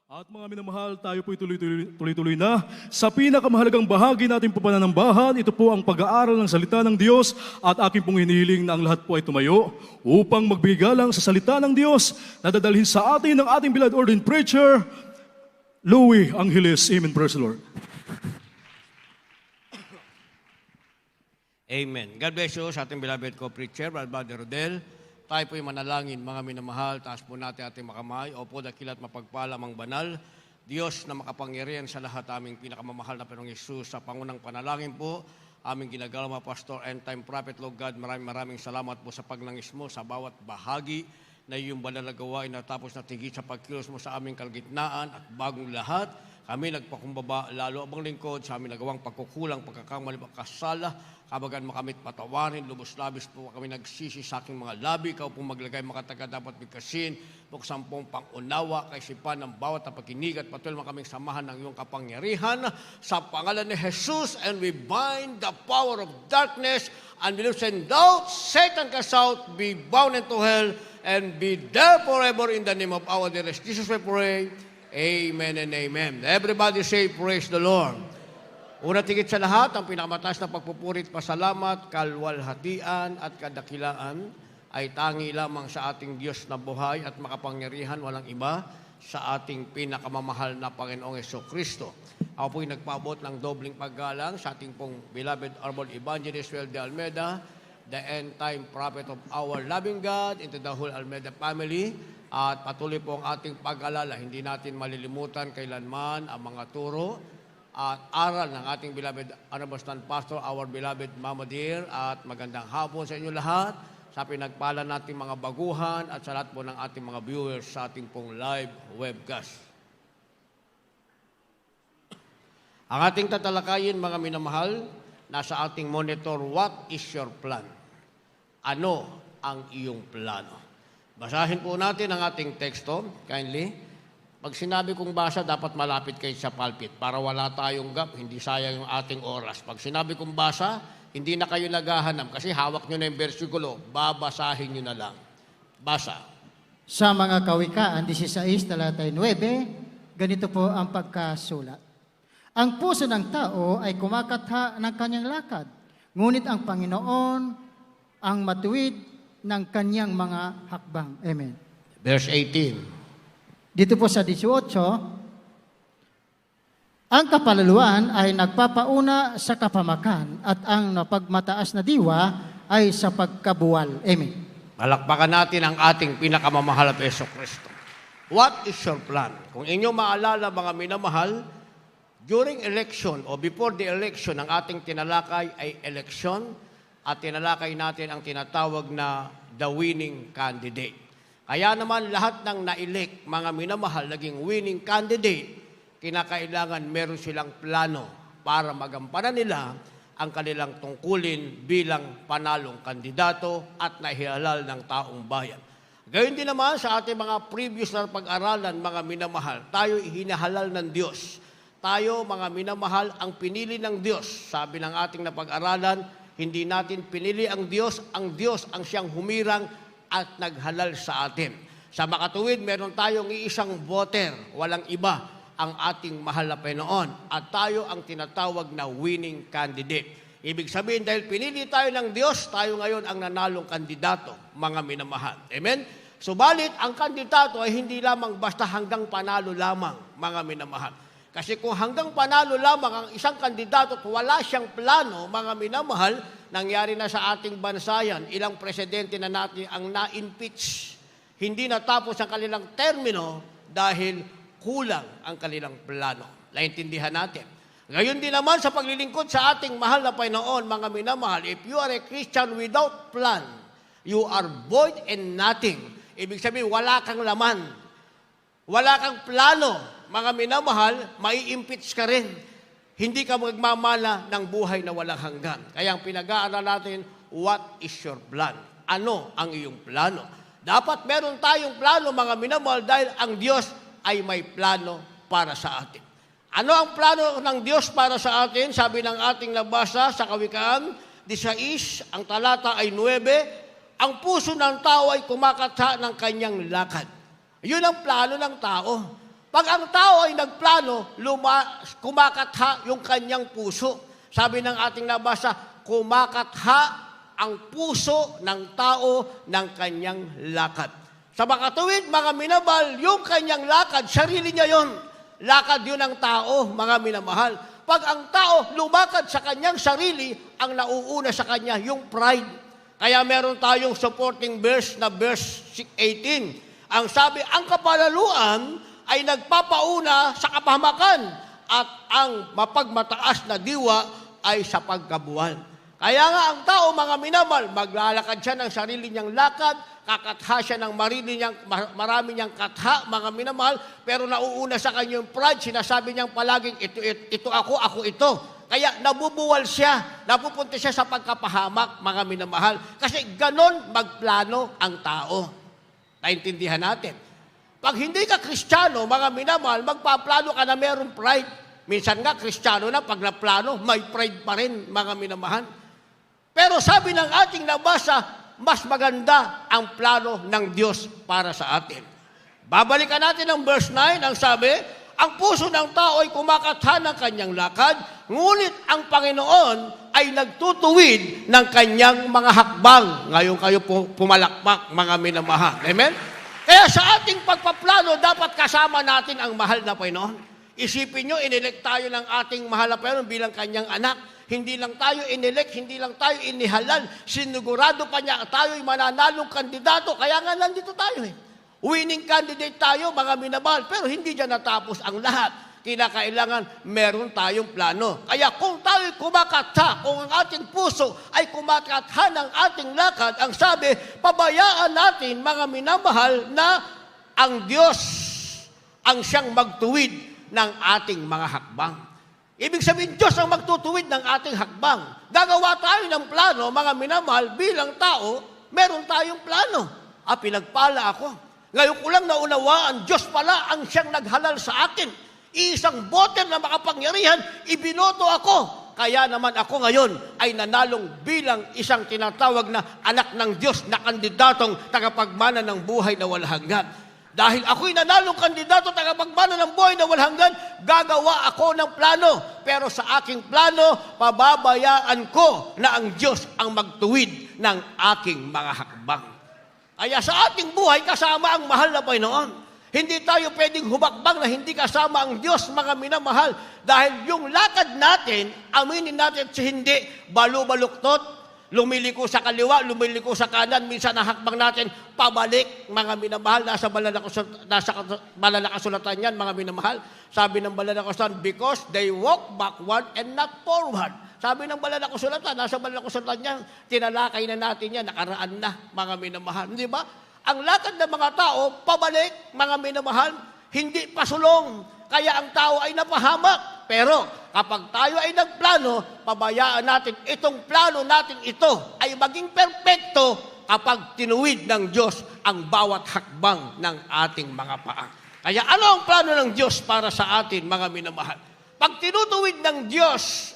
At mga minamahal, tayo po'y tuloy-tuloy na sa pinakamahalagang bahagi natin po pananambahan. Ito po ang pag-aaral ng salita ng Diyos at aking pong hinihiling na ang lahat po ay tumayo upang magbigay galang sa salita ng Diyos na dadalhin sa atin ng ating beloved ordained preacher, Louie Angeles. Amen. Praise the Lord. Amen. God bless you sa ating beloved co-preacher, Brother Rodel. Tayo po'y manalangin, mga minamahal. Taas po natin ating makamay. Opo, dakilat mapagpala, mang banal. Diyos na makapangyarihan sa lahat, aming pinakamamahal na Panginoong Hesus. Sa pangunang panalangin po, aming ginagalaw Pastor and Time Prophet, Lord God, maraming salamat po sa pagnangis mo sa bawat bahagi na iyong banal na gawain na tapos na tigit sa pagkilos mo sa aming kalgitnaan at bagong lahat. Kami nagpakumbaba, lalo abang lingkod sa aming nagawang pagkukulang, pagkakamali, pagkasala, kabagan makamit patawarin, lubos-labis po kami nagsisi sa aking mga labi, ikaw pong maglagay makataga dapat bigkasin, buksan pong pangunawa, kaisipan ng bawat na pakinig at patuloy kaming samahan ng iyong kapangyarihan sa pangalan ni Jesus, and we bind the power of darkness and we loosen doubt, Satan cast out, be bound into hell, and be there forever in the name of our dearest Jesus we pray. Amen and amen. Everybody say, praise the Lord. Una tigit sa lahat, ang pinakamataas na pagpupurit, pasalamat, kalwalhatian at kadakilaan ay tangi lamang sa ating Diyos na buhay at makapangyarihan, walang iba, sa ating pinakamamahal na Panginoong Jesucristo. Ako po'y nagpaabot ng dobling paggalang sa ating pong beloved Arbol Evangelist Well de Almeida, the end-time prophet of our loving God, into the whole Almeida family. At patuloy po ang ating pag-alala. Hindi natin malilimutan kailanman ang mga turo at aral ng ating beloved Honorable Stand Pastor, our beloved Mama Dear. At magandang hapon sa inyo lahat, sa pinagpala nating mga baguhan at sa lahat po ng ating mga viewers sa ating pong live webcast. Ang ating tatalakayin, mga minamahal, nasa ating monitor, what is your plan? Ano ang iyong plano? Basahin po natin ang ating teksto, kindly. Pag sinabi kong basa, dapat malapit kayo sa pulpit para wala tayong gap, hindi sayang yung ating oras. Pag sinabi kong basa, hindi na kayo naghahanap kasi hawak nyo na yung bersikulo, babasahin nyo na lang. Basa. Sa mga Kawikaan 16, talatay 9, ganito po ang pagkasulat. Ang puso ng tao ay kumakatha ng kanyang lakad, ngunit ang Panginoon ang matuwid ng kanyang mga hakbang. Amen. Verse 18. Dito po sa 18, ang kapalaluan ay nagpapauna sa kapamakan at ang napagmataas na diwa ay sa pagkabuwal. Amen. Palakpakan natin ang ating pinakamamahal na Jesucristo. What is your plan? Kung inyo maalala, mga minamahal, during election o before the election, ang ating tinalakay ay election at tinalakay natin ang tinatawag na the winning candidate. Kaya naman lahat ng na-elect, mga minamahal, naging winning candidate, kinakailangan meron silang plano para magampanan nila ang kanilang tungkulin bilang panalong kandidato at nahihalal ng taong bayan. Gayon din naman sa ating mga previous na pag-aralan, mga minamahal, tayo hinahalal ng Diyos. Tayo, mga minamahal, ang pinili ng Diyos. Sabi ng ating napag-aralan, hindi natin pinili ang Diyos ang siyang humirang at naghalal sa atin. Sa makatuwid, meron tayong iisang voter, walang iba, ang ating mahal na Panginoon. At tayo ang tinatawag na winning candidate. Ibig sabihin, dahil pinili tayo ng Diyos, tayo ngayon ang nanalong kandidato, mga minamahal. Amen? Subalit, ang kandidato ay hindi lamang basta hanggang panalo lamang, mga minamahal. Kasi kung hanggang panalo lamang ang isang kandidato at wala siyang plano, mga minamahal, nangyari na sa ating bansa yan, ilang presidente na natin ang na-impeach. Hindi natapos ang kanilang termino dahil kulang ang kanilang plano. Naintindihan natin. Ngayon din naman sa paglilingkod sa ating mahal na Panginoon, mga minamahal, if you are a Christian without plan, you are void and nothing. Ibig sabihin, wala kang laman. Wala kang plano. Mga minamahal, mai-impeach ka rin. Hindi ka magmamala ng buhay na walang hanggan. Kaya ang pinag-aaral natin, what is your plan? Ano ang iyong plano? Dapat meron tayong plano, mga minamahal, dahil ang Diyos ay may plano para sa atin. Ano ang plano ng Diyos para sa atin? Sabi ng ating nabasa sa Kawikaan 16, ang talata ay 9, ang puso ng tao ay kumakatha ng kanyang lakad. Yun ang plano ng tao. Pag ang tao ay nagplano, kumakatha yung kanyang puso. Sabi ng ating nabasa, kumakatha ang puso ng tao ng kanyang lakad. Sa makatuwid, mga minamahal, yung kanyang lakad, sarili niya yon. Lakad yun ng tao, mga minamahal. Pag ang tao lumakad sa kanyang sarili, ang nauuna sa kanya, yung pride. Kaya meron tayong supporting verse na verse 18. Ang sabi, ang kapalaluan ay nagpapauna sa kapahamakan at ang mapagmataas na diwa ay sa pagkabuwal. Kaya nga ang tao, mga minamahal, maglalakad siya ng sarili niyang lakad, kakatha siya ng marami niyang katha, mga minamahal, pero nauuna sa kanyang pride, sinasabi niyang palaging, ito ako ito. Kaya nabubuwal siya, napupunta siya sa pagkapahamak, mga minamahal. Kasi ganon magplano ang tao. Naintindihan natin. Pag hindi ka Kristiyano, mga minamahal, magpaplano ka na mayroong pride. Minsan nga, Kristiyano na, pag naplano, may pride pa rin, mga minamahal. Pero sabi ng ating nabasa, mas maganda ang plano ng Diyos para sa atin. Babalikan natin ang verse 9, ang sabi, ang puso ng tao ay kumakatha ng kanyang lakad, ngunit ang Panginoon ay nagtutuwid ng kanyang mga hakbang. Ngayon kayo pumalakpak, mga minamahal. Amen? Kaya sa ating pagpaplano, dapat kasama natin ang mahal na Panginoon. Isipin nyo, inelect tayo ng ating mahal na Panginoon bilang kanyang anak. Hindi lang tayo inelect, hindi lang tayo inihalal. Sinigurado pa niya tayo'y mananalong kandidato. Kaya nga nandito tayo eh. Winning candidate tayo, mga minamahal. Pero hindi dyan natapos ang lahat. Kinakailangan meron tayong plano. Kaya kung tayo'y kumakatha, kung ang ating puso ay kumakatha ng ating lakad, ang sabi, pabayaan natin, mga minamahal, na ang Diyos ang siyang magtuwid ng ating mga hakbang. Ibig sabihin, Diyos ang magtutuwid ng ating hakbang. Gagawa tayo ng plano, mga minamahal, bilang tao, meron tayong plano. Pinagpala ako. Ngayon ko lang naunawaan, Diyos pala ang siyang naghalal sa akin. Isang boter na makapangyarihan, ibinoto ako. Kaya naman ako ngayon ay nanalong bilang isang tinatawag na anak ng Diyos na kandidatong tagapagmana ng buhay na walang hanggan. Dahil ako'y nanalong kandidato tagapagmana ng buhay na walang hanggan, gagawa ako ng plano. Pero sa aking plano, pababayaan ko na ang Diyos ang magtuwid ng aking mga hakbang. Kaya sa ating buhay, kasama ang mahal na Panginoon. Hindi tayo pwedeng humakbang na hindi kasama ang Diyos, mga minamahal. Dahil yung lakad natin, aminin natin sa hindi, balubaluktot, lumiliko sa kaliwa, lumiliko sa kanan, minsan nahakbang natin, pabalik, mga minamahal, nasa banal na kasulatan yan, mga minamahal. Sabi ng banal na kasulatan, because they walk backward and not forward. Sabi ng banal na kasulatan, nasa banal na kasulatan yan, tinalakay na natin yan, nakaraan na, mga minamahal. Hindi ba? Ang lakad ng mga tao, pabalik, mga minamahal, hindi pasulong. Kaya ang tao ay napahamak. Pero kapag tayo ay nagplano, pabayaan natin itong plano natin ito ay maging perpekto kapag tinuwid ng Diyos ang bawat hakbang ng ating mga paa. Kaya ano ang plano ng Diyos para sa atin, mga minamahal? Pag tinutuwid ng Diyos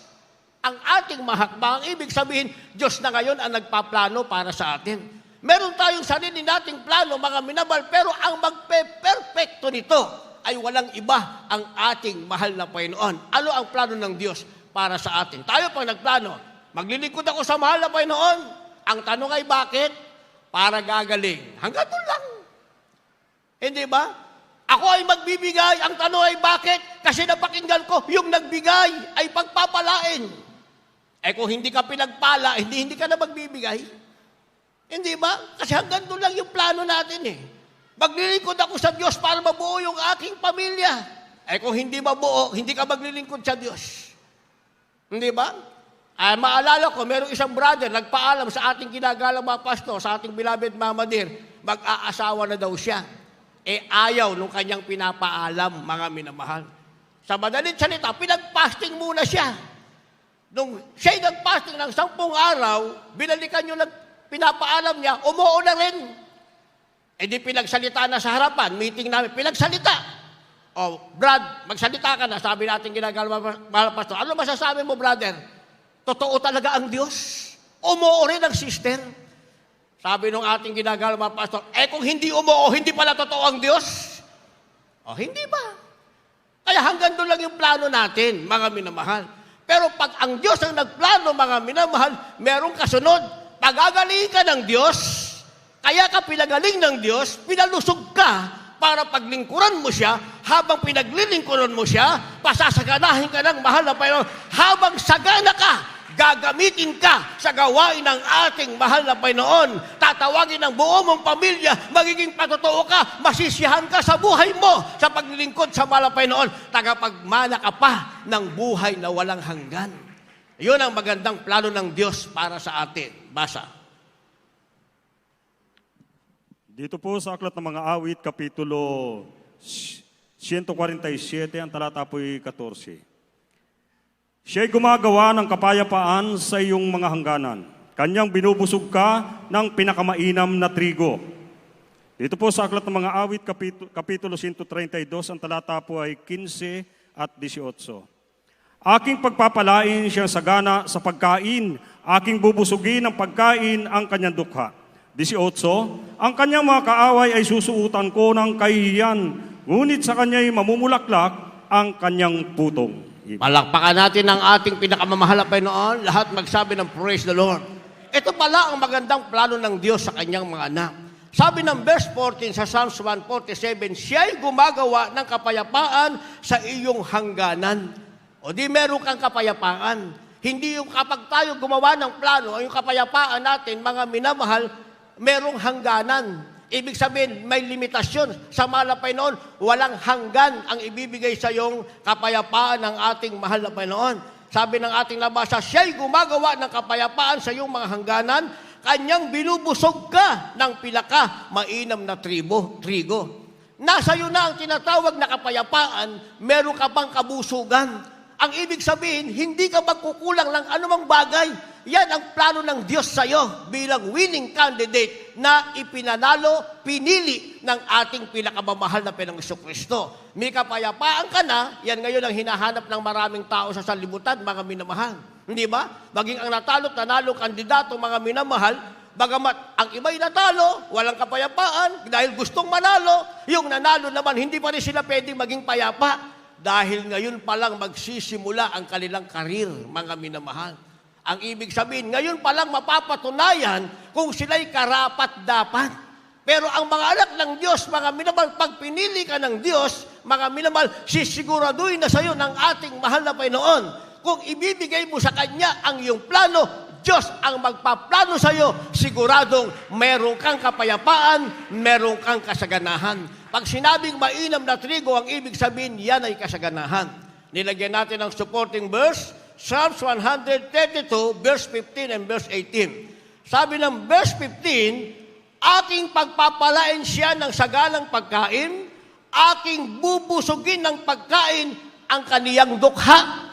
ang ating mga hakbang, ibig sabihin, Diyos na ngayon ang nagpaplano para sa atin. Meron tayong sarili nating plano, mga minamahal, pero ang magpe-perfecto nito ay walang iba ang ating mahal na Panginoon. Ano ang plano ng Diyos para sa atin? Tayo pang nagplano, maglilingkod ako sa mahal na Panginoon. Ang tanong ay bakit? Para gagaling. Hanggang doon lang. Hindi ba? Ako ay magbibigay. Ang tanong ay bakit? Kasi napakinggan ko, yung nagbigay ay pagpapalain. Kung hindi ka pinagpala, hindi ka na magbibigay. Hindi ba? Kasi hanggang doon lang yung plano natin eh. Maglilingkod ako sa Diyos para mabuo yung aking pamilya. Kung hindi mabuo, hindi ka maglilingkod sa Diyos. Hindi ba? Maalala ko, merong isang brother, nagpaalam sa ating ginagalang mga pastor, sa ating beloved Mama Dear, mag-aasawa na daw siya. Ayaw nung kanyang pinapaalam, mga minamahal. Sa madaling salita, pinag-fasting muna siya. Nung siya'y nag-fasting ng 10 araw, binalikan yung pinapaalam niya, umuo na rin. Di pinagsalita na sa harapan, meeting namin, pinagsalita. Brad, magsalita ka na, sabi natin ginagawa mahal pastor. Ano masasabi mo, brother? Totoo talaga ang Diyos. Umuo rin ang sister. Sabi nung ating ginagawa mga pastor, kung hindi umuo, hindi pala totoo ang Diyos. O, hindi ba? Kaya hanggang doon lang yung plano natin, mga minamahal. Pero pag ang Diyos ang nagplano, mga minamahal, merong kasunod. Pagagaling ka ng Diyos, kaya ka pinagaling ng Diyos, pinalusog ka para paglingkuran mo siya, habang pinaglilingkuran mo siya, pasasaganahin ka ng mahal na Panginoon. Habang sagana ka, gagamitin ka sa gawain ng ating mahal na Panginoon. Tatawagin ng buo mong pamilya, magiging patotoo ka, masisiyahan ka sa buhay mo, sa paglilingkod sa mahal na Panginoon. Tagapagmana ka pa ng buhay na walang hanggan. Yun ang magandang plano ng Diyos para sa atin. Basa. Dito po sa Aklat ng Mga Awit, Kapitulo 147, ang talata po'y 14. Siya'y gumagawa ng kapayapaan sa iyong mga hangganan. Kanyang binubusog ka ng pinakamainam na trigo. Dito po sa Aklat ng Mga Awit, Kapitulo 132, ang talata po ay 15 at 18. Aking pagpapalain siyang sagana sa pagkain, aking bubusugin ng pagkain ang kanyang dukha. 18, ang kanyang mga kaaway ay susuutan ko ng kahihiyan, ngunit sa kanya'y mamumulaklak ang kanyang putong. Palakpakan natin ang ating pinakamamahal na Panginoon, lahat magsabi ng praise the Lord. Ito pala ang magandang plano ng Diyos sa kanyang mga anak. Sabi ng verse 14 sa Psalms 147, siya'y gumagawa ng kapayapaan sa iyong hangganan. O di meron kang kapayapaan. Hindi yung kapag tayo gumawa ng plano, yung kapayapaan natin, mga minamahal, merong hangganan. Ibig sabihin, may limitasyon. Sa mahal na Panginoon, walang hanggan ang ibibigay sa iyong kapayapaan ng ating mahal na Panginoon. Sabi ng ating nabasa, siya'y gumagawa ng kapayapaan sa iyong mga hangganan, kanyang binubusog ka ng pilaka, mainam na trigo. Nasa iyo na ang tinatawag na kapayapaan, meron ka bang kabusugan? Ang ibig sabihin, hindi ka magkukulang ng anumang bagay. Yan ang plano ng Diyos sa iyo bilang winning candidate na ipinanalo, pinili ng ating pinakamamahal na Panginoong Jesucristo. May kapayapaan ka na, yan ngayon ang hinahanap ng maraming tao sa sanlibutan, mga minamahal. Hindi ba? Maging ang nanalo kandidato, mga minamahal, bagamat ang iba'y natalo, walang kapayapaan, dahil gustong manalo, yung nanalo naman, hindi pa rin sila pwedeng maging payapa. Dahil ngayon palang magsisimula ang kanilang karir, mga minamahal. Ang ibig sabihin, ngayon palang mapapatunayan kung sila'y karapat-dapat. Pero ang mga anak ng Diyos, mga minamahal, pag pinili ka ng Diyos, mga minamahal, sisiguraduhin na sa iyo ng ating mahal na Panginoon. Kung ibibigay mo sa Kanya ang iyong plano, Diyos ang magpaplano sa iyo, siguradong meron kang kapayapaan, meron kang kasaganahan. Pag sinabing mainam na trigo, ang ibig sabihin, yan ay kasaganahan. Nilagyan natin ng supporting verse, Psalms 132, verse 15 and verse 18. Sabi ng verse 15, aking pagpapalain siya ng sagalang pagkain, aking bubusugin ng pagkain ang kaniyang dukha.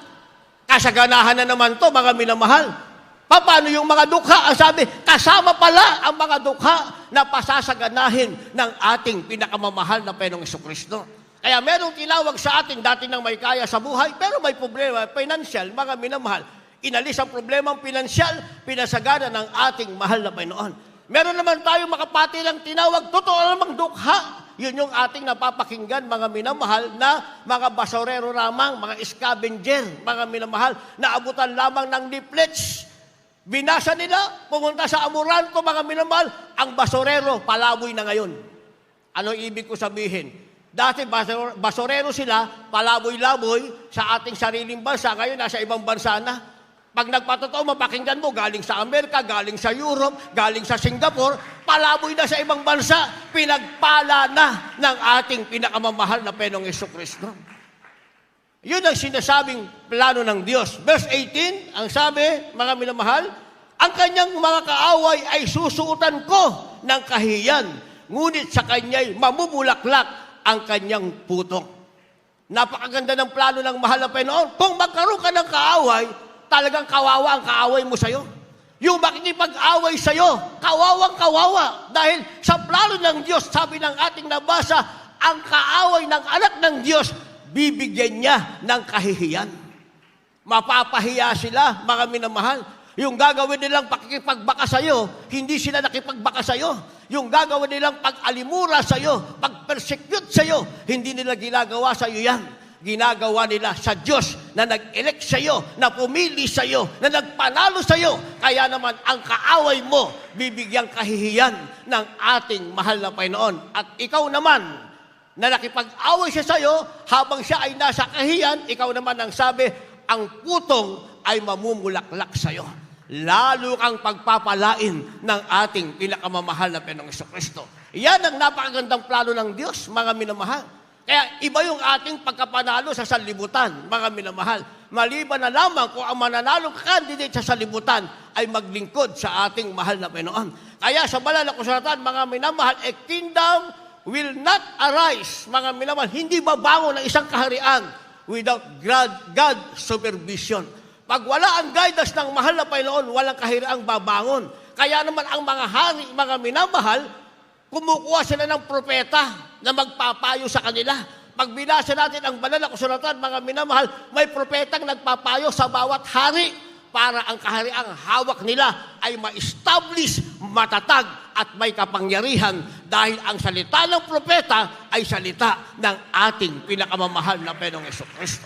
Kasaganahan na naman to, mga minamahal. Paano yung mga dukha? Ang sabi, kasama pala ang mga dukha na pasasaganahin ng ating pinakamamahal na Panginoong Jesucristo. Kaya merong tinawag sa atin dati nang may kaya sa buhay, pero may problema, financial, mga minamahal. Inalis ang problemang pinansyal, pinasagana ng ating mahal na Panginoon. Meron naman tayong makapati lang tinawag, totoo namang dukha. Yun yung ating napapakinggan, mga minamahal, na mga basurero lamang, mga scavenger, mga minamahal, na abutan lamang ng leaflets. Binasa nila, pumunta sa Amoranto, mga minamahal, ang basurero, palaboy na ngayon. Ano ibig ko sabihin? Dati basurero sila, palaboy-laboy sa ating sariling bansa, ngayon nasa ibang bansa na. Pag nagpatotoo, mapakinggan mo, galing sa Amerika, galing sa Europe, galing sa Singapore, palaboy na sa ibang bansa, pinagpala na ng ating pinakamamahal na Panginoong Jesucristo. Yun ang sinasabing plano ng Diyos. Verse 18, ang sabi, mga minamahal, ang kanyang mga kaaway ay susuutan ko ng kahiyan, ngunit sa kanya'y mamumulaklak ang kanyang putong. Napakaganda ng plano ng mahal na Panginoon. Kung magkaroon ka ng kaaway, talagang kawawa ang kaaway mo sa'yo. Yung makikipag-away sa'yo, kawawang-kawawa. Dahil sa plano ng Diyos, sabi ng ating nabasa, ang kaaway ng anak ng Diyos, bibigyan niya ng kahihiyan. Mapapahiya sila, mga minamahal. Yung gagawin nilang pakikipagbaka sa'yo, hindi sila nakipagbaka sa'yo. Yung gagawin nilang pag-alimura sa'yo, pag-persecute sa'yo, hindi nila ginagawa sa'yo yan. Ginagawa nila sa Diyos na nag-elect sa'yo, na pumili sa'yo, na nagpanalo sa'yo. Kaya naman, ang kaaway mo, bibigyang kahihiyan ng ating mahal na Panginoon. At ikaw naman, na nakipag-away siya sa'yo, habang siya ay nasa kahihiyan, ikaw naman ang sabi, ang putong ay mamumulaklak sa'yo. Lalo kang pagpapalain ng ating pinakamamahal na Panginoong Jesucristo. Yan ang napakagandang plano ng Diyos, mga minamahal. Kaya iba yung ating pagkapanalo sa sanlibutan, mga minamahal. Maliban na lamang kung ang mananalong candidate sa sanlibutan ay maglingkod sa ating mahal na Panginoon. Kaya sa banal na kasulatan, mga minamahal, a kingdom will not arise, mga minamahal, hindi babangon ng isang kaharian without God's supervision. Pag wala ang guidance ng mahal na Panginoon, walang kahiriang babangon. Kaya naman ang mga hari, mga minamahal, kumukuha sila ng propeta na magpapayo sa kanila. Pag binasa natin ang banal na kasulatan, mga minamahal, may propetang nagpapayo sa bawat hari para ang kahariang hawak nila ay ma-establish, matatag at may kapangyarihan dahil ang salita ng propeta ay salita ng ating pinakamamahal na Panginoong Jesucristo.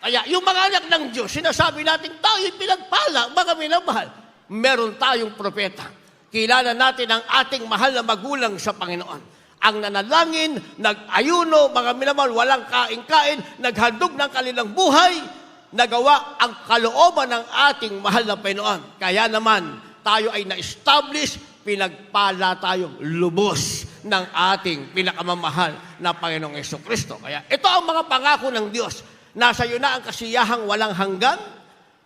Kaya yung mga anak ng Diyos, sinasabi natin tayo'y pinagpala, mga minamahal. Meron tayong propeta. Kilala natin ang ating mahal na magulang sa Panginoon. Ang nanalangin, nag-ayuno, mga minamahal, walang kain-kain, naghandog ng kanilang buhay, nagawa ang kalooban ng ating mahal na Panginoon. Kaya naman, tayo ay na-establish, pinagpala tayong lubos ng ating pinakamamahal na Panginoong Jesucristo. Kaya ito ang mga pangako ng Diyos. Nasa iyo na ang kasiyahang walang hanggan,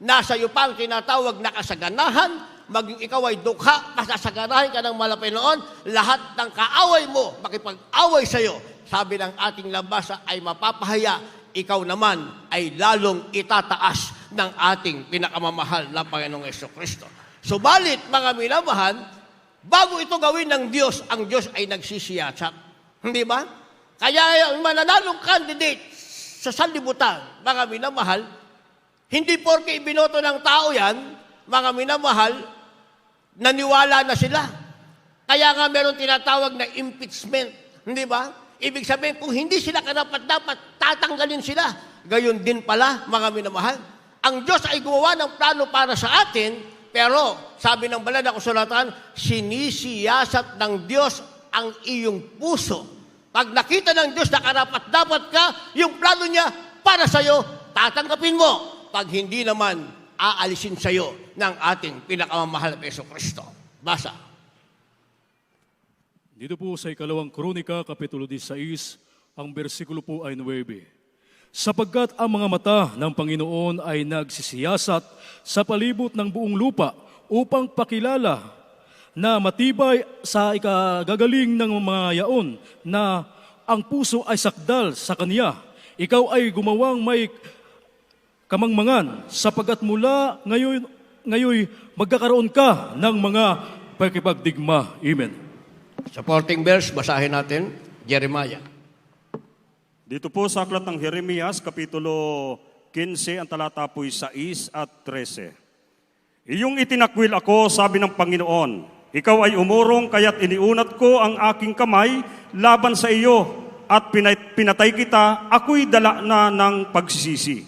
nasa iyo pa ang tinatawag na kasaganahan, maging ikaw ay dukha, masasaganahin ka ng Panginoon, lahat ng kaaway mo, makipag-away sa iyo, sabi ng ating labasa ay mapapahaya, ikaw naman ay lalong itataas ng ating pinakamamahal na Panginoong Jesucristo. Subalit, mga minamahal, bago ito gawin ng Diyos, ang Diyos ay nagsisiyasat. Hindi ba? Kaya yung mananalong candidate sa sanlibutan, mga minamahal, hindi porke ibinoto ng tao yan, mga minamahal, naniwala na sila. Kaya nga meron tinatawag na impeachment. Hindi ba? Ibig sabihin, kung hindi sila karapat-dapat, tatanggalin sila. Gayon din pala, mga minamahal. Ang Diyos ay gumawa ng plano para sa atin, pero sabi ng banal na kasulatan, sinisiyasat ng Diyos ang iyong puso. Pag nakita ng Diyos na karapat-dapat ka, yung plano niya para sa'yo, tatanggapin mo. Pag hindi naman, aalisin sa'yo ng ating pinakamamahal na Jesucristo. Basa. Dito po sa ikalawang Kronika, Kapitulo 16, ang bersikulo po ay 9. Sapagkat ang mga mata ng Panginoon ay nagsisiyasat sa palibot ng buong lupa upang pakilala na matibay sa ikagagaling ng mga yaon na ang puso ay sakdal sa Kanya. Ikaw ay gumawang may kamangmangan sapagkat mula ngayon magkakaroon ka ng mga pakipagdigma. Amen. Supporting verse, basahin natin, Jeremiah. Dito po sa aklat ng Jeremias, Kapitulo 15, ang talata po'y 6 at 13. Iyong itinakwil ako, sabi ng Panginoon, ikaw ay umurong, kaya't iniunat ko ang aking kamay laban sa iyo, at pinatay kita, ako'y dala na ng pagsisisi.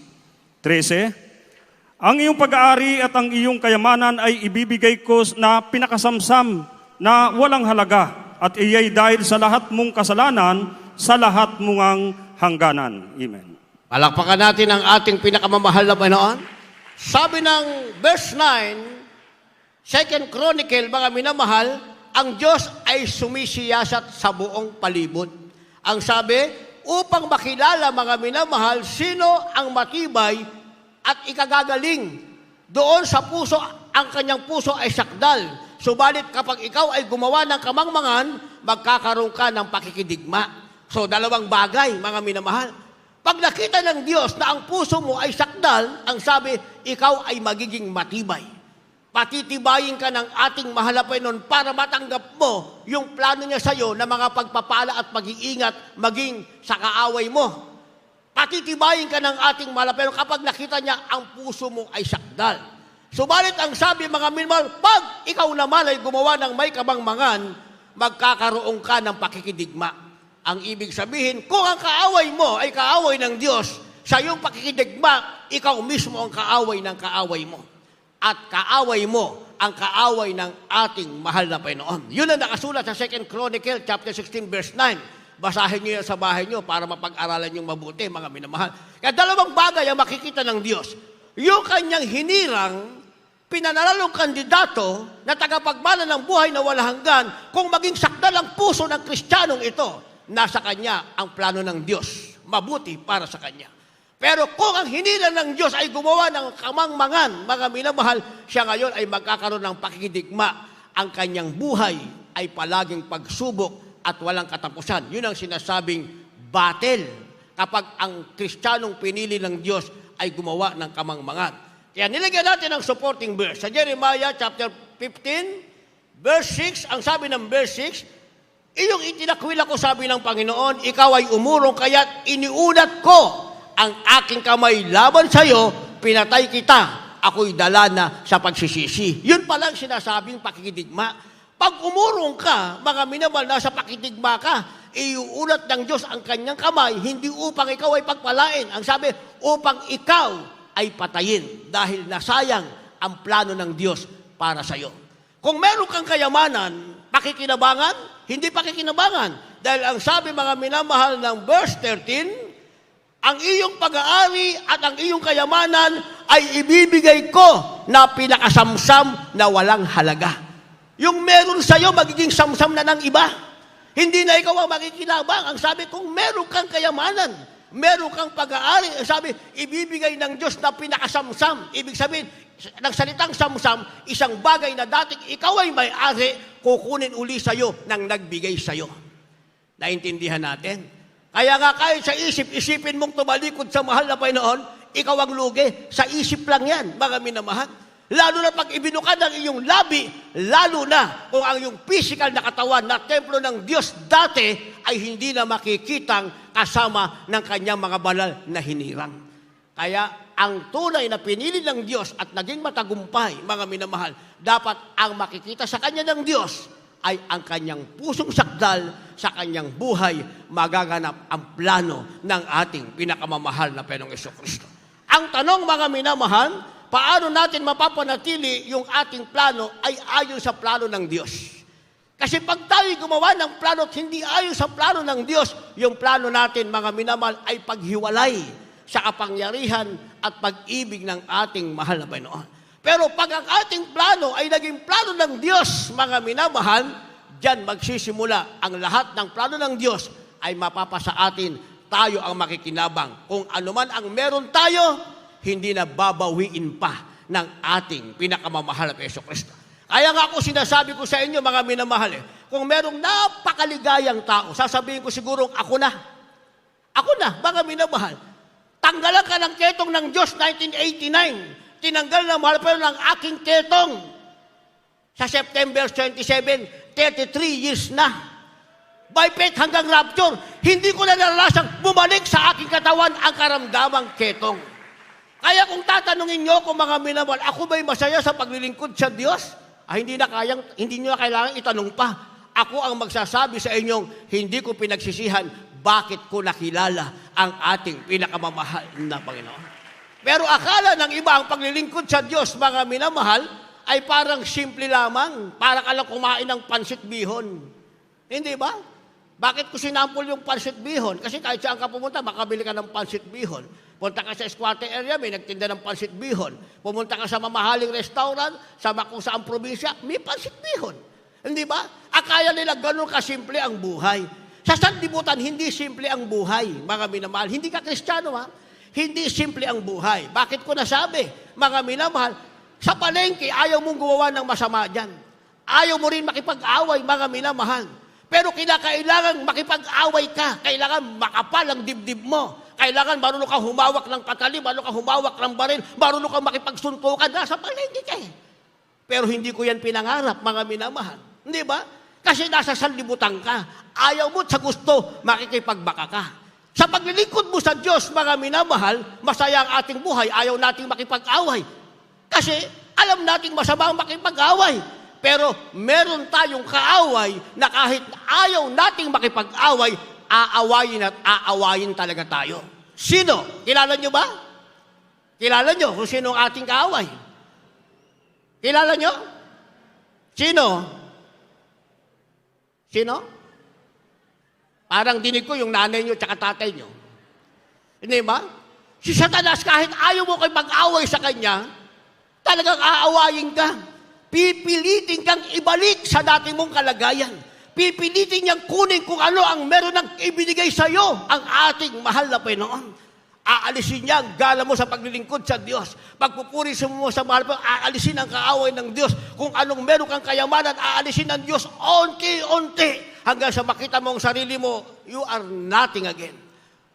13. Ang iyong pag-aari at ang iyong kayamanan ay ibibigay ko na pinakasamsam na walang halaga, at iyay dahil sa lahat mong kasalanan, sa lahat mong hangganan. Amen. Palakpakan natin ang ating pinakamamahal na Panginoon. Sabi ng verse 9, Second Chronicle, mga minamahal, ang Diyos ay sumisiyasat sa buong palibot. Ang sabi, upang makilala, mga minamahal, sino ang matibay at ikagagaling. Doon sa puso, ang kanyang puso ay sakdal. Subalit kapag ikaw ay gumawa ng kamangmangan, magkakaroon ka ng pakikidigma. So, dalawang bagay, mga minamahal. Pag nakita ng Diyos na ang puso mo ay sakdal, ang sabi, ikaw ay magiging matibay. Patitibayin ka ng ating mahal na Panginoon para matanggap mo yung plano niya sa iyo na mga pagpapala at pag-iingat maging sa kaaway mo. Patitibayin ka ng ating mahal na Panginoon kapag nakita niya ang puso mo ay sakdal. Subalit ang sabi mga minamahal, pag ikaw naman ay gumawa ng may kamangmangan, magkakaroon ka ng pakikidigma. Ang ibig sabihin, kung ang kaaway mo ay kaaway ng Diyos, sa iyong pakikidigma, ikaw mismo ang kaaway ng kaaway mo. At kaaway mo ang kaaway ng ating mahal na Panginoon. Yun ang nakasulat sa 2 Chronicle chapter 16 verse 9. Basahin niyo yan sa bahay niyo para mapag-aralan yung mabuti, mga minamahal. Kaya dalawang bagay ang makikita ng Diyos. Yung kanyang hinirang, pinanalalong kandidato na tagapagmana ng buhay na walang hanggan, kung maging sakdal ang puso ng Kristiyanong ito, nasa kanya ang plano ng Diyos. Mabuti para sa kanya. Pero kung ang hinirang ng Diyos ay gumawa ng kamangmangan, mga minamahal, siya ngayon ay magkakaroon ng pakikidigma. Ang kanyang buhay ay palaging pagsubok at walang katapusan. Yun ang sinasabing battle. Kapag ang Kristiyanong pinili ng Diyos ay gumawa ng kamangmangan. Kaya nilagyan natin ang supporting verse. Sa Jeremiah chapter 15, verse 6, ang sabi ng verse 6, iyong itinakwil ako, sabi ng Panginoon, ikaw ay umurong, kaya't iniunat ko ang aking kamay laban sa iyo, pinatay kita, ako'y dala na sa pagsisisi. Yun palang sinasabing pakikidigma. Pag umurong ka, mga minamahal, nasa pakikidigma ka, iuunat ng Diyos ang kanyang kamay, hindi upang ikaw ay pagpalain. Ang sabi, upang ikaw ay patayin dahil nasayang ang plano ng Diyos para sa iyo. Kung meron kang kayamanan, pakikinabangan, hindi pakikinabangan. Dahil ang sabi mga minamahal ng verse 13, ang iyong pag-aari at ang iyong kayamanan ay ibibigay ko na pinakasamsam na walang halaga. Yung meron sa iyo, magiging samsam na ng iba. Hindi na ikaw ang makikinabang. Ang sabi, kung meron kang kayamanan, meron kang pag-aari, sabi, ibibigay ng Diyos na pinakasamsam. Ibig sabihin, ng salitang samsam, isang bagay na dating ikaw ay may-ari, kukunin uli sa'yo ng nagbigay sa'yo. Naintindihan natin? Kaya nga kahit sa isip-isipin mong tumalikod sa mahal na Panginoon, ikaw ang lugi. Sa isip lang yan, mga minamahal. Lalo na pag ibinukad ang iyong labi, lalo na kung ang iyong physical na katawan na templo ng Diyos dati ay hindi na makikitang kasama ng kanyang mga banal na hinirang. Kaya ang tunay na pinili ng Diyos at naging matagumpay, mga minamahal, dapat ang makikita sa kanya ng Diyos ay ang kanyang pusong sakdal, sa kanyang buhay, magaganap ang plano ng ating pinakamamahal na Panginoong Jesucristo. Ang tanong, mga minamahal, paano natin mapapanatili yung ating plano ay ayon sa plano ng Diyos? Kasi pag tayo gumawa ng plano at hindi ayon sa plano ng Diyos, yung plano natin, mga minamahal, ay paghiwalay sa kapangyarihan at pag-ibig ng ating mahal na Panginoon. Pero pag ang ating plano ay naging plano ng Diyos, mga minamahal, diyan magsisimula ang lahat ng plano ng Diyos ay mapapasa atin, tayo ang makikinabang. Kung anuman ang meron tayo, hindi na babawiin pa ng ating pinakamamahal na Jesucristo. Kaya nga ako sinasabi ko sa inyo, mga minamahal, kung merong napakaligayang tao, sasabihin ko siguro, ako na. Ako na, mga minamahal. Tanggalan ka ng ketong ng Diyos 1989. Tinanggal na mahal pero ng aking ketong. Sa September 27, 33 years na. By faith hanggang rapture, hindi ko na naralasang bumalik sa aking katawan ang karamdamang ketong. Kaya kung tatanungin niyo ako, mga minamahal, ako ba'y masaya sa paglilingkod sa Diyos? Hindi nyo na kailangan itanong pa. Ako ang magsasabi sa inyong, hindi ko pinagsisihan bakit ko nakilala ang ating pinakamamahal na Panginoon. Pero akala ng iba ang paglilingkod sa Diyos, mga minamahal, ay parang simple lamang. Para ka lang kumain ng pansit bihon. Hindi ba? Bakit ko sinampol yung pansit bihon? Kasi kahit saan ka pumunta, makabili ka ng pansit bihon. Punta ka sa squatter area, may nagtinda ng pansit bihon. Pumunta ka sa mamahaling restaurant, sa kung saang probinsya, may pansit bihon. Hindi ba? Akala nila ganun kasimple ang buhay. Sa sanlibutan, hindi simple ang buhay, mga minamahal. Hindi ka Kristiyano, ha? Hindi simple ang buhay. Bakit ko nasabi, mga minamahal, sa palengke, ayaw mong gumawa ng masama dyan. Ayaw mo rin makipag-away, mga minamahal. Pero kailangan makipag-away ka. Kailangan makapal ang dibdib mo. Kailangan marunong ka humawak ng patali, marunong ka humawak ng baril, marunong ka makipagsuntukan. Nasa palengke ka eh. Pero hindi ko yan pinangarap, mga minamahal. Hindi ba? Kasi nasa sanlibutan ka. Ayaw mo sa gusto, makikipagbaka ka. Sa paglilingkod mo sa Diyos, mga minamahal, masaya ang ating buhay, ayaw nating makipag-away. Kasi Alam nating masama ang makipag-away. Pero meron tayong kaaway na kahit ayaw nating makipag-away, aawayin at aawayin talaga tayo. Sino? Kilala nyo ba? Kilala nyo kung sino ang ating kaaway? Kilala nyo? Sino? Sino? Parang dinig ko yung nanay nyo at tatay nyo. Hindi ba? Si Satanas, kahit ayaw mo kayo mag-away sa kanya, talagang aawayin ka. Pipilitin kang ibalik sa dati mong kalagayan. Pipilitin niyang kunin kung ano ang meron ng ibinigay sa iyo, ang ating mahal na Panginoon. Aalisin niya ang gala mo sa paglilingkod sa Diyos. Pagpupuri mo sa mahal mo, aalisin ang kaaway ng Diyos. Kung anong meron kang kayamanan, aalisin ng Diyos unti-unti hanggang sa makita mo ang sarili mo, you are nothing again.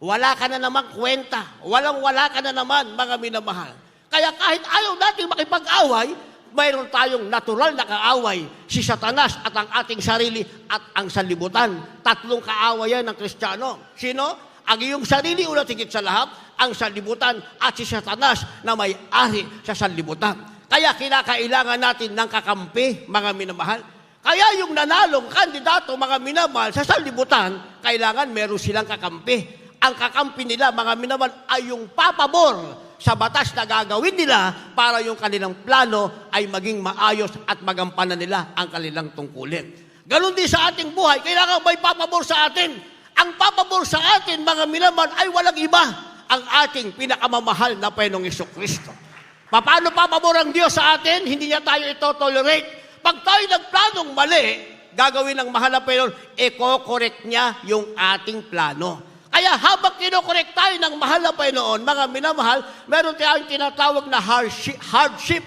Wala ka na naman kwenta. Walang-wala ka na naman, mga minamahal. Kaya kahit ayaw natin makipag-away, mayroon tayong natural na kaaway, si Satanas at ang ating sarili at ang sanlibutan. Tatlong kaawayan ng Kristiyano. Sino? Ang iyong sarili, ulat higit sa lahat, ang sanlibutan at si Satanas na may-ari sa sanlibutan. Kaya kinakailangan natin ng kakampi, mga minamahal. Kaya yung nanalong kandidato, mga minamahal, sa sanlibutan, kailangan meron silang kakampi. Ang kakampi nila, mga minamahal, ay yung papabor sa batas na gagawin nila para yung kanilang plano ay maging maayos at magampanan nila ang kanilang tungkulin. Ganon din sa ating buhay, kailangan may papabor sa atin. Ang papabor sa atin, mga minamahal, ay walang iba, ang ating pinakamamahal na Panginoong Jesucristo. Paano papabor ang Diyos sa atin? Hindi niya tayo ito tolerate. Pag tayo nagplanong mali, gagawin ng mahal na Panginoon, i-correct niya yung ating plano. Kaya habang kinokorek tayo ng mahal na Panginoon, mga minamahal, meron tayong tinatawag na hardship,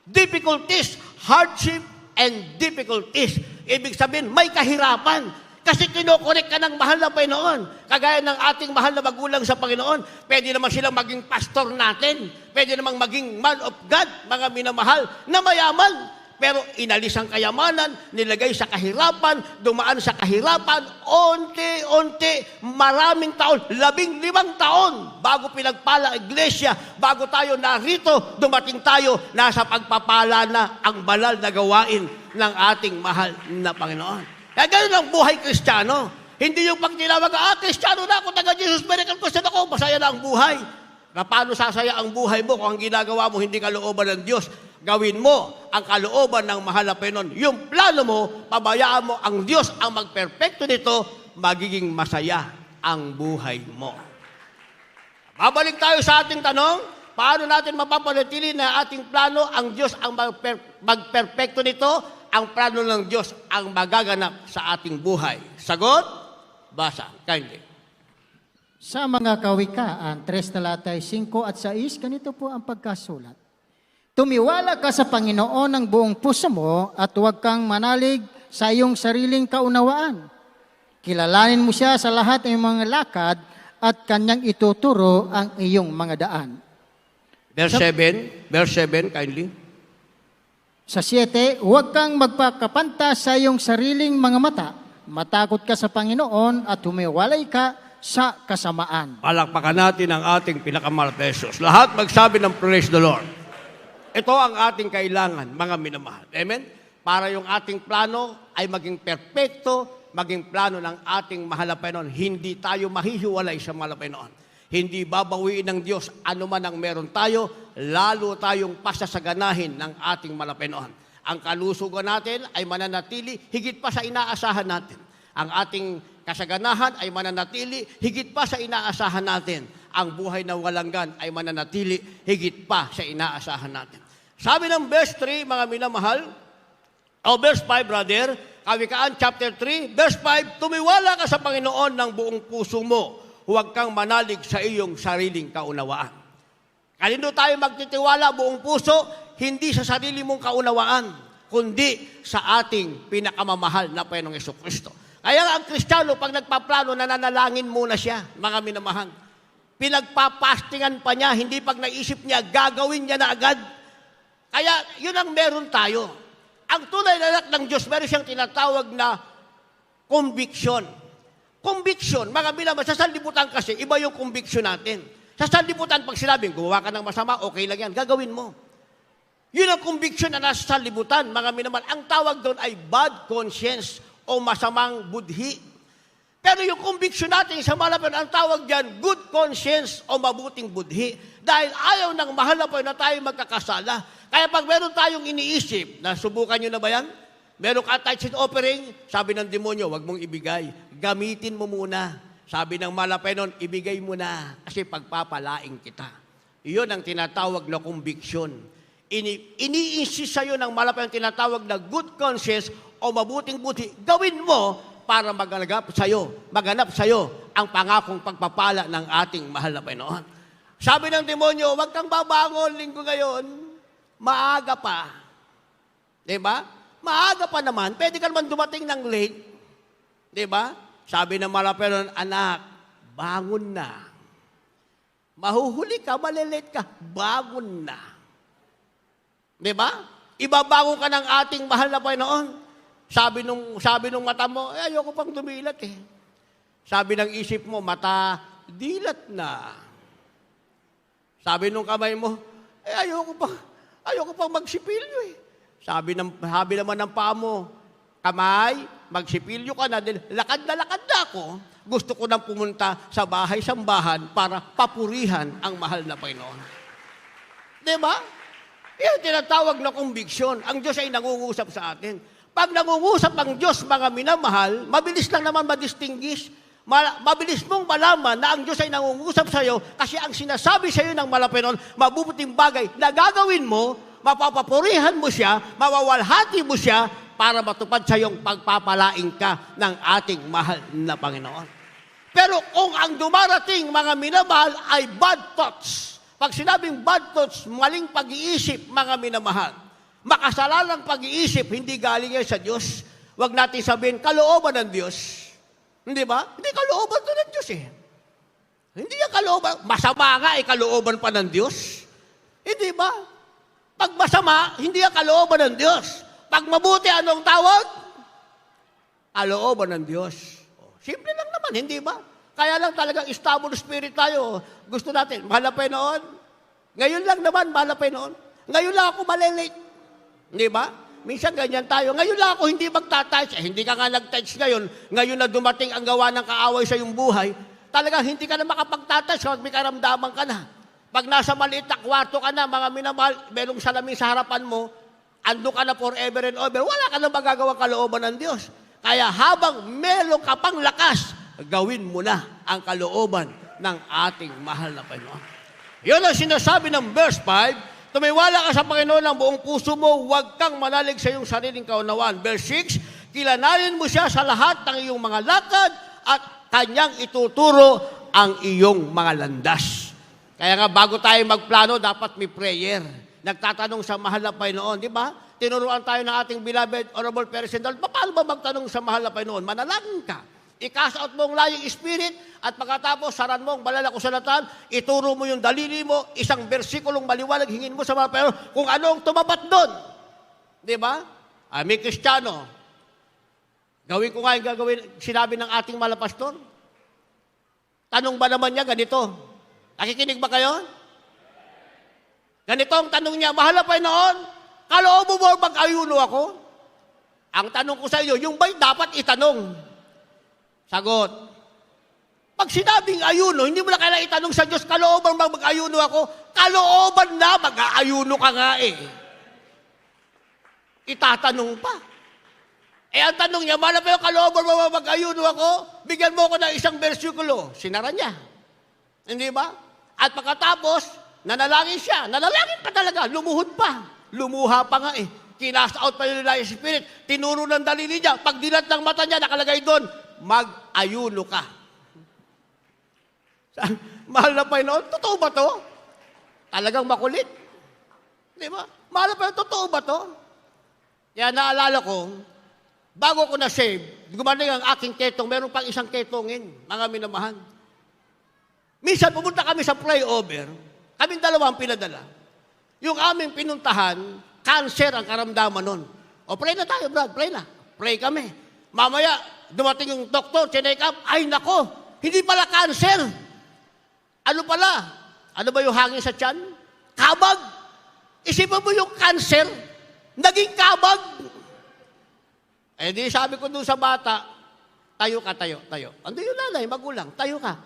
difficulties, hardship, and difficulties. Ibig sabihin, may kahirapan. Kasi kinokorek ka ng mahal na Panginoon. Kagaya ng ating mahal na magulang sa Panginoon, pwede naman silang maging pastor natin. Pwede namang maging man of God, mga minamahal, na mayaman. Pero inalis ang kayamanan, nilagay sa kahirapan, dumaan sa kahirapan, unti-unti, maraming taon, 15 taon, bago pinagpala ang iglesia, bago tayo narito, dumating tayo, nasa pagpapala na ang banal na gawain ng ating mahal na Panginoon. Kaya ganun ang buhay Kristiyano. Hindi yung pag tinawag, Kristiyano na ako, taga-Jesus, miracle Christian ako, masaya na ang buhay. Paano sasaya ang buhay mo kung ang ginagawa mo hindi kalooban ng Diyos? Gawin mo ang kalooban ng mahal na Panginoon. Yung plano mo, pabayaan mo ang Diyos ang magperpekto nito, magiging masaya ang buhay mo. Babalik tayo sa ating tanong, paano natin mapapanatili na ating plano, ang Diyos ang magperpekto nito, ang plano ng Diyos ang magaganap sa ating buhay. Sagot? Basa. Kindly. Sa mga kawikaan, 3 talatay 5 at 6, ganito po ang pagkasulat. Tumiwala ka sa Panginoon ng buong puso mo at huwag kang manalig sa iyong sariling kaunawaan. Kilalanin mo siya sa lahat ng mga lakad at kanyang ituturo ang iyong mga daan. Verse 7, kindly. Sa 7, huwag kang magpakapanta sa iyong sariling mga mata. Matakot ka sa Panginoon at humiwalay ka sa kasamaan. Palakpakan natin ang ating pinakamahal na Jesus. Lahat magsabi ng praise the Lord. Ito ang ating kailangan, mga minamahal. Amen? Para yung ating plano ay maging perpekto, maging plano ng ating mahal na Panginoon. Hindi tayo mahihiwalay sa mahal na Panginoon. Hindi babawiin ng Diyos anuman ang meron tayo, lalo tayong pasasaganahin ng ating mahal na Panginoon. Ang kalusugan natin ay mananatili higit pa sa inaasahan natin. Ang ating kasaganahan ay mananatili higit pa sa inaasahan natin. Ang buhay na walanggan ay mananatili higit pa sa inaasahan natin. Sabi ng verse 3, mga minamahal, o verse 5, brother, Kawikaan chapter 3, verse 5, tumiwala ka sa Panginoon ng buong puso mo. Huwag kang manalig sa iyong sariling kaunawaan. Kanino tayo magtitiwala buong puso? Hindi sa sarili mong kaunawaan, kundi sa ating pinakamamahal na Panginoong Jesucristo. Kaya ang Kristiyano, pag nagpaplano, nananalangin muna siya, mga minamahal. Pinagpapastingan pa niya, hindi pag naisip niya, gagawin niya na agad. Kaya yun ang meron tayo. Ang tunay na anak ng Diyos, meron siyang tinatawag na conviction. Conviction, mga minamahal, sa sanlibutan kasi, iba yung conviction natin. Sa sanlibutan, pag sinabing, gumawa ka ng masama, okay lang yan, gagawin mo. Yun ang conviction na nasa libutan, mga minamahal. Ang tawag doon ay bad conscience o masamang budhi. Pero yung conviction natin sa malapan, ang tawag diyan, good conscience o mabuting budhi. Dahil ayaw ng mahal na po na tayo magkakasala. Kaya pag meron tayong iniisip, nasubukan nyo na ba yan? Meron ka tithes and offering, sabi ng demonyo, wag mong ibigay. Gamitin mo muna. Sabi ng malapay nun, ibigay mo na kasi pagpapalaing kita. Iyon ang tinatawag na conviction. Ini-insist sa'yo ng malapay ang tinatawag na good conscience o mabuting buti. Gawin mo para maganap sa'yo ang pangakong pagpapala ng ating mahal na Panginoon. Sabi ng demonyo, wag kang babangon linggo ngayon, maaga pa. Diba? Maaga pa naman, pwede ka naman dumating ng late. Diba? Sabi ng malapay nun, anak, bangon na. Mahuhuli ka, malilate ka, bangon na. Diba? Ibabangon ka ng ating mahal na Panginoon. Sabi nung mata mo, ayoko pang dumilat eh. Sabi ng isip mo, mata, dilat na. Sabi nung kamay mo, ayoko pang magsipilyo eh. Sabi naman ng paa mo, kamay, magsipilyo ka na din. Lakad na ako. Gusto ko nang pumunta sa bahay-sambahan para papurihan ang mahal na Panginoon. Diba? Yan tinatawag na conviction. Ang Diyos ay nangungusap sa atin. Pag nangungusap ang Diyos, mga minamahal, mabilis lang naman madistinguish. Mabilis mong malaman na ang Diyos ay nangungusap sa iyo kasi ang sinasabi sa iyo ng malapinon, mabubuting bagay na gagawin mo, mapapapurihan mo siya, mawawalhati mo siya para matupad sa iyong pagpapalaing ka ng ating mahal na Panginoon. Pero kung ang dumarating, mga minamahal, ay bad thoughts, pag sinabing bad thoughts, maling pag-iisip, mga minamahal, makasalanang pag-iisip, hindi galing yan sa Diyos. Huwag natin sabihin, kalooban ng Diyos. Hindi ba? Hindi kalooban to ng Diyos eh. Hindi yan kalooban. Masama nga, kalooban pa ng Diyos. Hindi ba? Pag masama, hindi yan kalooban ng Diyos. Pag mabuti, anong tawag? Kalooban ng Diyos. Simple lang naman, hindi ba? Kaya lang talagang stable spirit tayo. Gusto natin, mahal na Panginoon. Ngayon lang naman, mahal na Panginoon. Ngayon lang ako malilate. Hindi ba? Minsan ganyan tayo. Ngayon lang ako hindi magta-touch. Hindi ka nga nag-touch ngayon. Ngayon na dumating ang gawa ng kaaway sa iyong buhay, talagang hindi ka na makapag-touch kapag may karamdaman ka na. Pag nasa maliit na kwarto ka na, mga minamahal, merong salamin sa harapan mo, ando ka na forever and ever, wala ka na magagawa kalooban ng Diyos. Kaya habang meron ka pang lakas, gawin mo na ang kalooban ng ating mahal na Panginoon. Yun ang sinasabi ng verse 5, tumiwala ka sa Panginoon ng buong puso mo, huwag kang manalig sa iyong sariling kaunawaan. Verse 6, kilalanin mo siya sa lahat ng iyong mga lakad at kanyang ituturo ang iyong mga landas. Kaya nga bago tayo magplano, dapat may prayer. Nagtatanong sa mahal na Panginoon, di ba? Tinuruan tayo ng ating beloved Honorable President, paano ba magtanong sa mahal na Panginoon? Manalangin ka. I-cast out mo ang lying spirit at pagkatapos saran mo ang banal na kasulatan, ituro mo yung dalili mo, isang bersikulong maliwalag, hingin mo sa mga Panginoon kung anong tumapat doon. Di ba? May Kristiyano. Gawin ko nga yung gagawin, sinabi ng ating mahal na pastor. Tanong ba naman niya ganito? Nakikinig ba kayo? Ganito ang tanong niya, mahal na Panginoon, kaloob mo mag-ayuno ako? Ang tanong ko sa iyo, yung ba'y dapat itanong? Sagot. Pag sinabing ayuno, hindi mo na kailangan itanong sa Diyos, kalooban ba mag-ayuno ako? Kalooban na, mag-aayuno ka nga eh. Itatanong pa. Ang tanong niya, mahal pa yung kalooban ba mag-ayuno ako? Bigyan mo ko ng isang bersikulo. Sinara niya. Hindi ba? At pagkatapos, nanalangin siya. Nanalangin pa talaga. Lumuhod pa. Lumuha pa nga eh. Kinast out pa yung lying spirit. Tinuro ng dalili niya. Pag dilat ng mata niya, nakalagay doon, mag-ayuno ka. Mahal na Panginoon, totoo ba to? Talagang makulit. Di ba? Mahal na Panginoon, totoo ba to? Kaya naalala ko, bago ko na-save, gumaling ang aking ketong, meron pang isang ketongin, mga minamahal. Minsan pumunta kami sa flyover, kaming dalawa ang pinadala. Yung aming pinuntahan, cancer ang karamdaman nun. O pray na tayo, Brad, pray na. Pray kami. Mamaya, dumating yung doktor, check up, ay nako, hindi pala cancer. Ano pala? Ano ba yung hangin sa tiyan? Kabag. Isipin mo yung cancer, naging kabag. Eh di sabi ko dun sa bata, tayo ka, tayo. Ando yung nanay, magulang, tayo ka.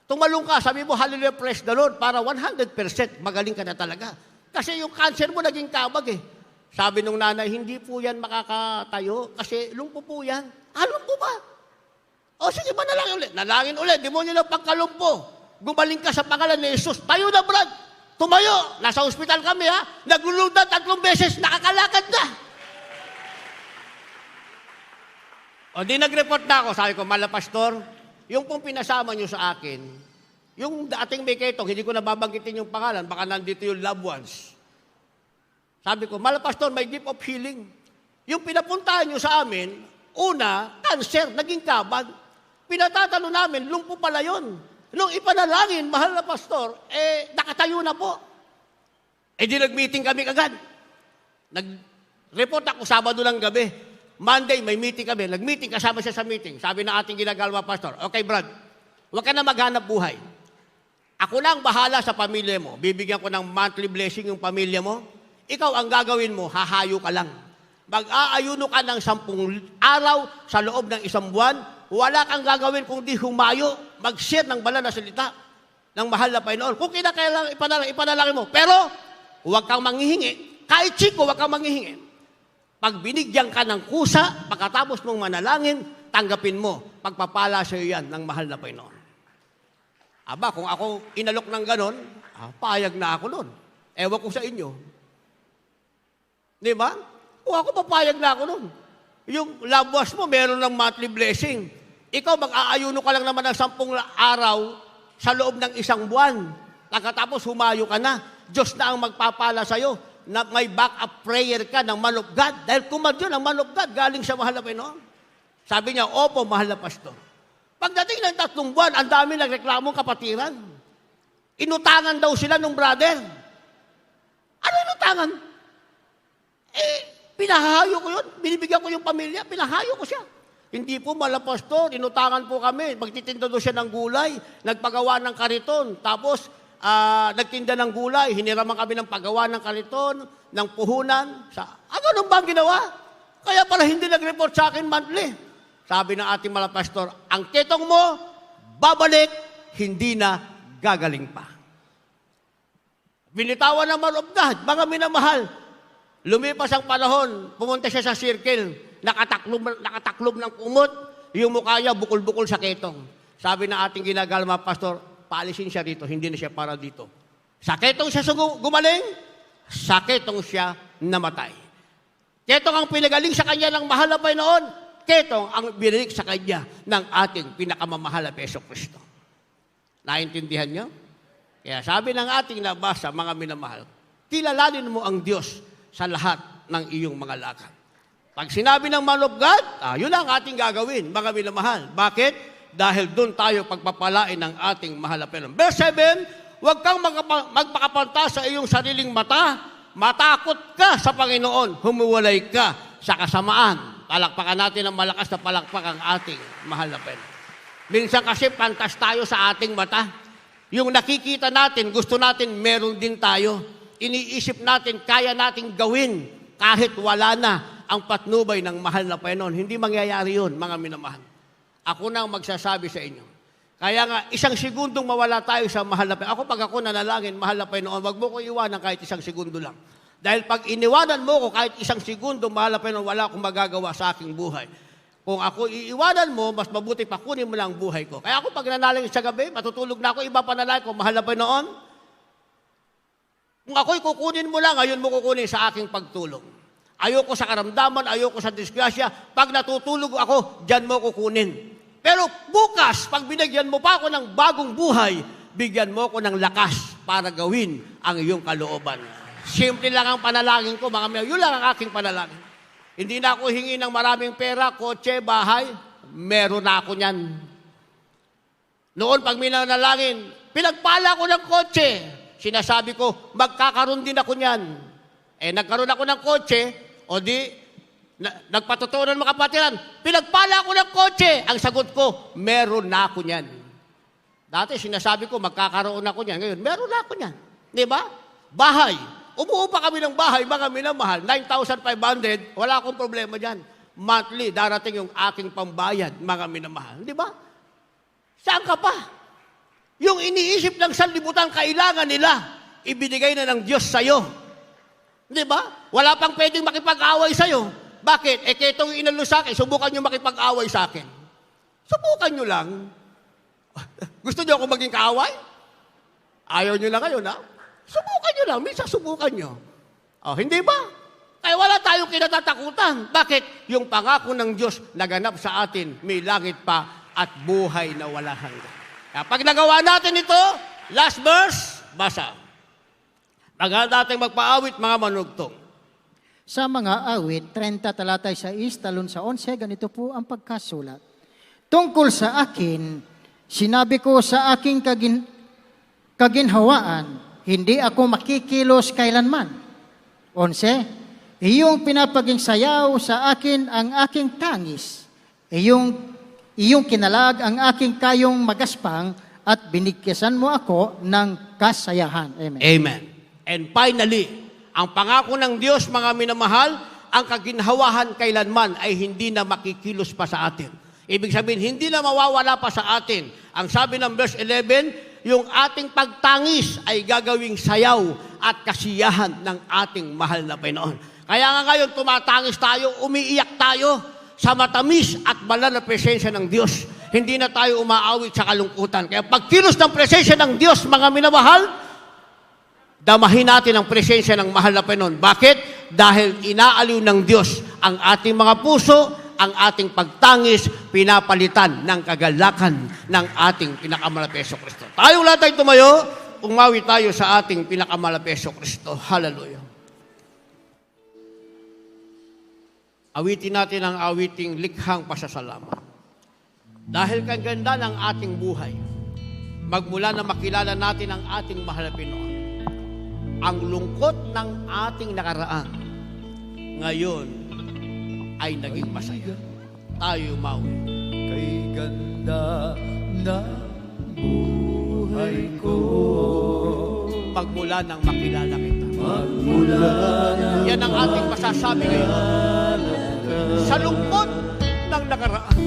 Tumalong ka, sabi mo, hallelujah, praise the Lord, para 100% magaling ka na talaga. Kasi yung cancer mo naging kabag eh. Sabi nung nanay, hindi po yan makakatayo kasi lumpo po yan. Lumpo ba? O sige, manalangin ulit. Nalangin ulit, demonyo ng pagkalumpo. Gumaling ka sa pangalan ni Jesus. Tayo na, Brad. Tumayo. Nasa ospital kami, ha? Naglulundan 3 beses, nakakalakad na. O di nag-report na ako. Sabi ko, Mala Pastor, yung pong pinasama nyo sa akin, yung dating may ketong, hindi ko nababanggitin yung pangalan, baka nandito yung loved ones. Sabi ko, Mala Pastor, may gift of healing. Yung pinapuntahan nyo sa amin, una, cancer, naging kabag. Pinatatalo namin, lumpo pala yun. Nung ipanalangin, mahal na pastor, nakatayo na po. Di nag-meeting kami kagad. Nag-report ako Sabado ng gabi. Monday, may meeting kami. Nag-meeting, kasama siya sa meeting. Sabi ng ating ginagalwa pastor, okay Brad, huwag ka na maghanap buhay. Ako na ang bahala sa pamilya mo. Bibigyan ko ng monthly blessing yung pamilya mo. Ikaw ang gagawin mo, hahayo ka lang. Mag-aayuno ka ng 10 araw sa loob ng 1 buwan. Wala kang gagawin kung di humayo, mag-share ng banal na salita ng mahal na Panginoon. Kung kinakailangan, ipanalangin mo. Pero, huwag kang manghihingi. Kahit chiko, huwag kang manghihingi. Pag binigyan ka ng kusa, pagkatapos mong manalangin, tanggapin mo. Pagpapala sa iyo yan ng mahal na Panginoon. Aba, kung ako inalok ng ganon, payag na ako nun. Ewan ko sa inyo. Di ba? Kung ako papayag na ako nun. Yung loved ones mo, meron ng monthly blessing. Ikaw, mag-aayuno ka lang naman ng 10 araw sa loob ng 1 buwan. Pagkatapos, humayo ka na. Diyos na ang magpapala sa'yo na may backup prayer ka ng man of God. Dahil kumadyo ng man of God, galing sa mahal na Panginoon. Sabi niya, opo, mahal na pastor. Pagdating ng 3 buwan, ang dami nagreklamong kapatiran. Inutangan daw sila ng brother. Ano inutangan? Pinahayo ko yun. Binibigyan ko yung pamilya. Pinahayo ko siya. Hindi po, mala pastor, inutangan po kami. Magtitinda doon siya ng gulay. Nagpagawa ng kariton. Tapos, nagtinda ng gulay. Hiniraman kami ng paggawa ng kariton, ng puhunan. Ganun ba ang ginawa? Kaya pala hindi nag-report sa akin monthly. Sabi ng ating mala pastor, ang ketong mo, babalik, hindi na gagaling pa. Binitawan ng man of God, mga minamahal. Lumipas ang panahon, pumunta siya sa circle, nakataklob ng kumot, yung mukha niya bukol-bukol sa ketong. Sabi ng ating ginagalma, pastor, paalisin siya dito, hindi na siya para dito. Sa ketong siya gumaling, sa ketong siya namatay. Ketong ang pinagaling sa kanya ng mahal na Panginoon, ketong ang binalik sa kanya ng ating pinakamamahal na Jesucristo. Naintindihan niyo? Kaya sabi ng ating nabasa, mga minamahal, kilalanin mo ang Diyos sa lahat ng iyong mga lakad. Pag sinabi ng man of God, yun ang ating gagawin, mga minamahal. Bakit? Dahil doon tayo pagpapalain ng ating mahal na Panginoon. Verse 7, huwag kang magpakapanta sa iyong sariling mata, matakot ka sa Panginoon, humuwalay ka sa kasamaan. Palakpakan natin ng malakas na palakpak ang ating mahal na Panginoon. Minsan kasi pantas tayo sa ating mata. Yung nakikita natin, gusto natin, meron din tayo. Iniisip natin, kaya nating gawin kahit wala na ang patnubay ng mahal na Panginoon. Hindi mangyayari yun, mga minamahal. Ako na ang magsasabi sa inyo. Kaya nga, 1 segundong mawala tayo sa mahal na Panginoon. Pag ako nanalangin, mahal na Panginoon, wag mo ko iwanan kahit 1 segundo lang. Dahil pag iniwanan mo ko kahit 1 segundo, mahal na Panginoon, wala akong magagawa sa aking buhay. Kung ako iiwanan mo, mas mabuti pa kunin mo lang ang buhay ko. Kaya ako pag nanalangin sa gabi, matutulog na ako, iba panalangin ko, mahal na Panginoon, kung ako'y kukunin mo lang, ngayon mo kukunin sa aking pagtulong. Ayoko sa karamdaman, ayoko sa disgrasya. Pag natutulog ako, dyan mo kukunin. Pero bukas, pag binigyan mo pa ako ng bagong buhay, bigyan mo ako ng lakas para gawin ang iyong kalooban. Simple lang ang panalangin ko, mga mga. Yun lang ang aking panalangin. Hindi na ako hingi ng maraming pera, kotse, bahay. Meron na ako niyan. Noon, pag may nanalangin, pinagpala ko ng kotse. Sinasabi ko, magkakaroon din ako niyan. Nagkaroon ako ng kotse, o di, nagpatotoo ng mga kapatiran, pinagpala ako ng kotse. Ang sagot ko, meron na ako niyan. Dati sinasabi ko, magkakaroon ako niyan. Ngayon, meron na ako niyan. Di ba? Bahay. Umuupa kami ng bahay, mga minamahal, 9,500, wala akong problema dyan. Monthly, darating yung aking pambayad, mga minamahal. Di ba? Saan ka pa? Yung iniisip ng sanlibutan, kailangan nila, ibinigay na ng Diyos sa'yo. Di ba? Wala pang pwedeng makipag-away sa'yo. Bakit? Kaya itong inalo sa akin, subukan nyo makipag-away sa akin. Subukan nyo lang. Gusto nyo ako maging kaaway? Ayaw nyo na ngayon, ha? Subukan nyo lang. Minsan subukan nyo. Hindi ba? Kaya wala tayong kinatatakutan. Bakit? Yung pangako ng Diyos naganap sa atin, may langit pa at buhay na wala hanggan. Kaya pag nagawa natin ito, last verse, basa. Pagka natin magpaawit, mga manugtong. Sa mga awit, 30 talatay 6, talon sa 11, ganito po ang pagkasulat. Tungkol sa akin, sinabi ko sa aking kaginhawaan, hindi ako makikilos kailanman. 11, iyong pinapaging sayaw sa akin ang aking tangis. Iyong kinalag ang aking kayong magaspang at binigkasan mo ako ng kasayahan. Amen. Amen. And finally, ang pangako ng Diyos, mga minamahal, ang kaginhawahan kailanman ay hindi na makikilos pa sa atin. Ibig sabihin, hindi na mawawala pa sa atin. Ang sabi ng verse 11, yung ating pagtangis ay gagawing sayaw at kasiyahan ng ating mahal na Panginoon. Kaya nga ngayon, tumatangis tayo, umiiyak tayo sa matamis at banal na presensya ng Diyos. Hindi na tayo umaawit sa kalungkutan. Kaya pagkilos ng presensya ng Diyos, mga minamahal, damahin natin ang presensya ng mahal na Panginoon. Bakit? Dahil inaaliw ng Diyos ang ating mga puso, ang ating pagtangis, pinapalitan ng kagalakan ng ating pinakamahal na Jesucristo. Tayong lahat ay tumayo, umawi tayo sa ating pinakamahal na Jesucristo. Hallelujah. Awitin natin ang awiting likhang pasasalamat. Dahil kaganda ng ating buhay, magmula na makilala natin ang ating mahal na Panginoon, ang lungkot ng ating nakaraan, ngayon ay naging masaya. Tayo umawi. Kay ganda na buhay ko, Pagmula nang makilala kita. magmula na Yan ang ating masasabi ngayon. Sa lungkot ng nakaraan,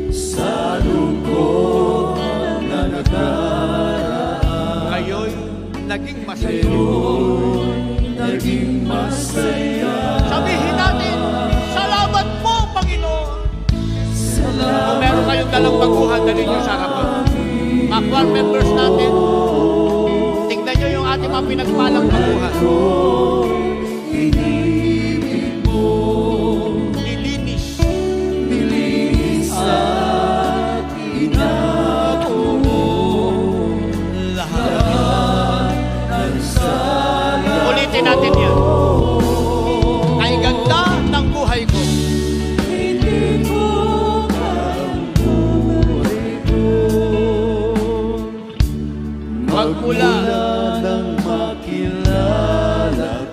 sa lungkot na nakaraan, ngayon naging masaya. naging masaya. Sabihin natin, salamat po, Panginoon. Kung meron kayong dalang baguhan, dalhin nyo sa harapan. Mga members natin, tingnan nyo yung ating mga pinagpalang baguhan. Inibig mo, Nilinis. nilinis at inako mo Lahat. ng sala. Ulitin natin yan. Kay ganda ng buhay ko. Hindi ko ang buhay ko. Magmula Nang makilala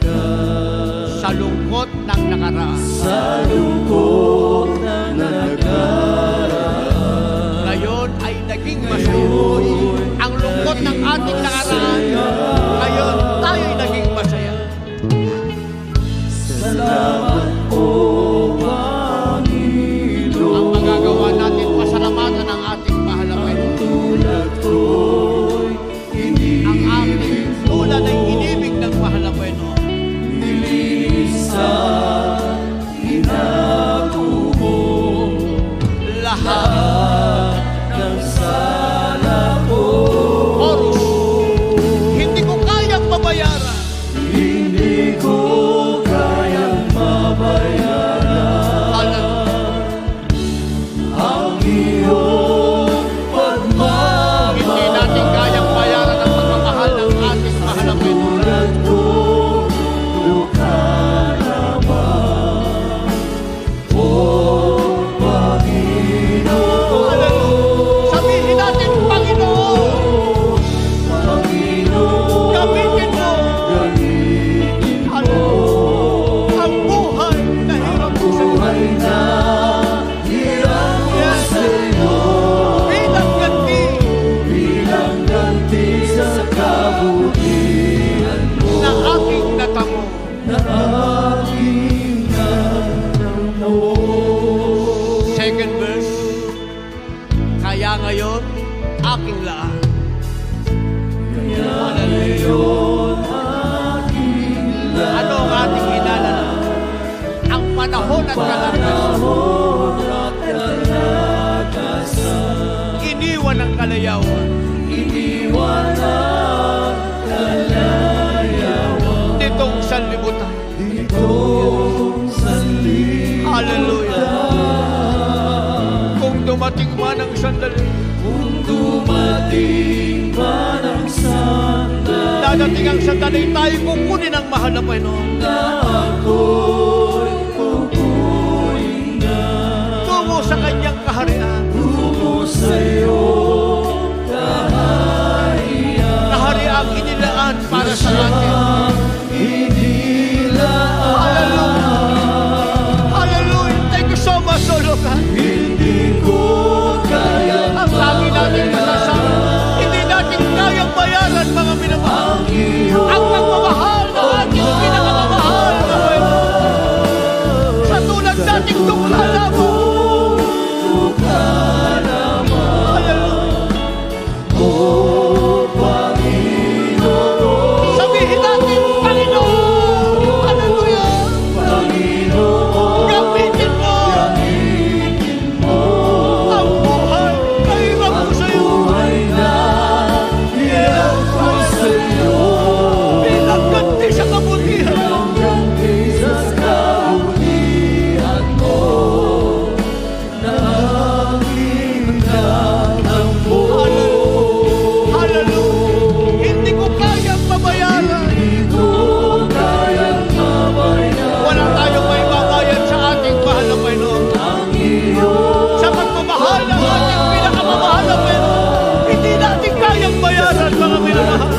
ka, sa lungkot ng nakaraan. sa lungkot na nakaraan, Ngayon ay naging masaya. Ang lungkot ng ating nakaraan, ngayon tayo'y naging masaya. salamat po, Panginoon. Ang magagawa natin, pasalamatan ang ating mahal na Panginoon. Tulad ko'y Ang ating tulad ay inibig ng mahal na Panginoon. nilinis at inako mo Lahat ng sala ko. chorus. Hindi aking laan. Ano ang ating inalala? Ang panahon at kalagasan. Iniwan ang kalayawan. Nitong sanlibutan. Hallelujah. Kung dumating man ang sandali, dadating ang sandali, tayo kukunin ang mahal na Panginoon. Tungo sa kanyang kaharian. Kahariang inilaan para sa atin. Hallelujah. Hallelujah. Thank you so much, O Lord. Ang lagi natin kasasama. Hindi natin kayang bayaran, mga minamahal. Ang pagmamahal na ating pinakamamahal na Panginoon. Sa tulad nating tukha lamang. Sabihin natin, Panginoon, hallelujah. Gamitin mo ang buhay na hirap ko sa'yo. Bilang ganti sa kabutihan. Hallelujah. Hindi ko kayang mabayaran. Wala tayong may babayad sa ating mahal na Panginoon. Sa pagmamahal ng ating pinakamamahal na Panginoon, hindi natin kayang bayaran, mga minamahal.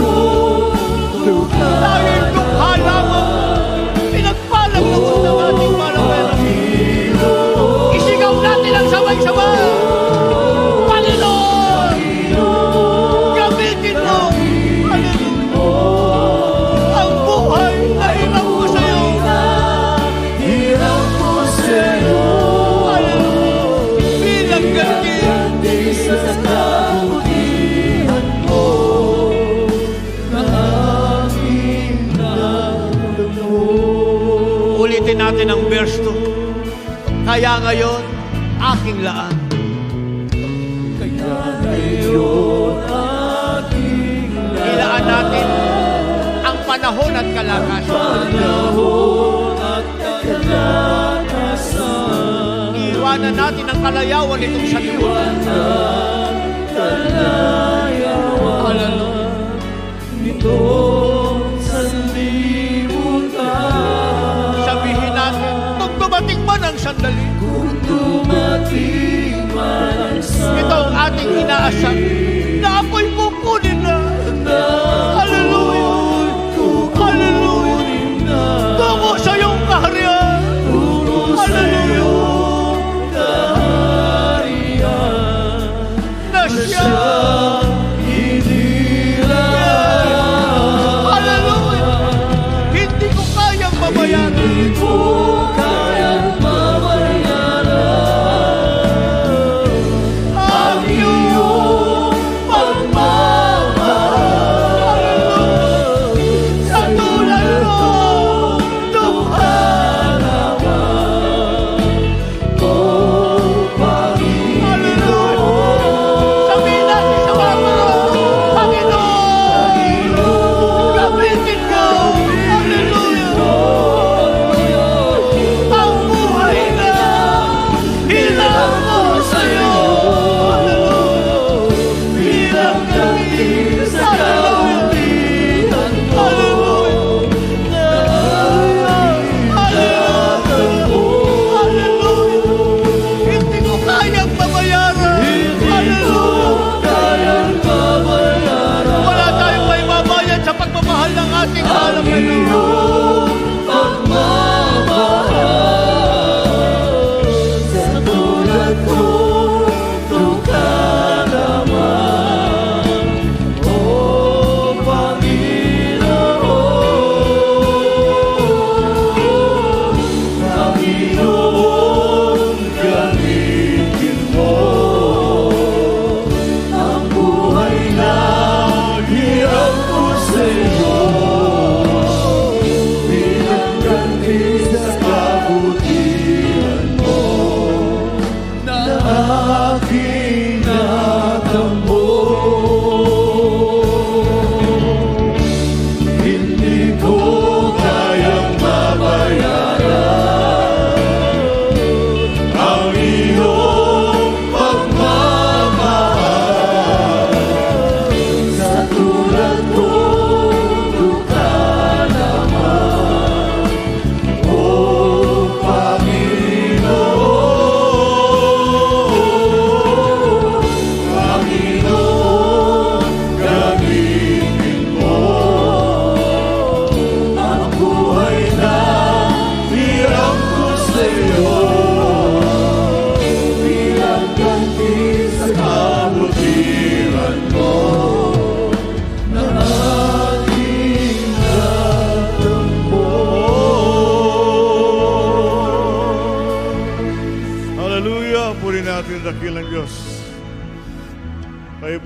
Dahil dukha lamang, pinagpalang loob ng ating mahal na Panginoon. Isigaw natin ang sabay-sabay. Panginoon, gamitin mo, hallelujah, ang buhay na hirap ko sa'yo. Hallelujah, bilang ganti. Ulitin natin ang verse 2. Kaya ngayon, aking laan. Ilaan natin ang panahon at kalakasan. Iiwanan natin ang kalayawan nitong sanlibutan. Hallelujah. Sabihin natin, kung dumating man ang sandali, ito ang ating inaasam na ako'y kukunin na. Hallelujah. Hallelujah. Tungo sa iyong kaharian. Hallelujah. Na siya. Hallelujah. Hindi ko kayang mabayaran. Ang iyong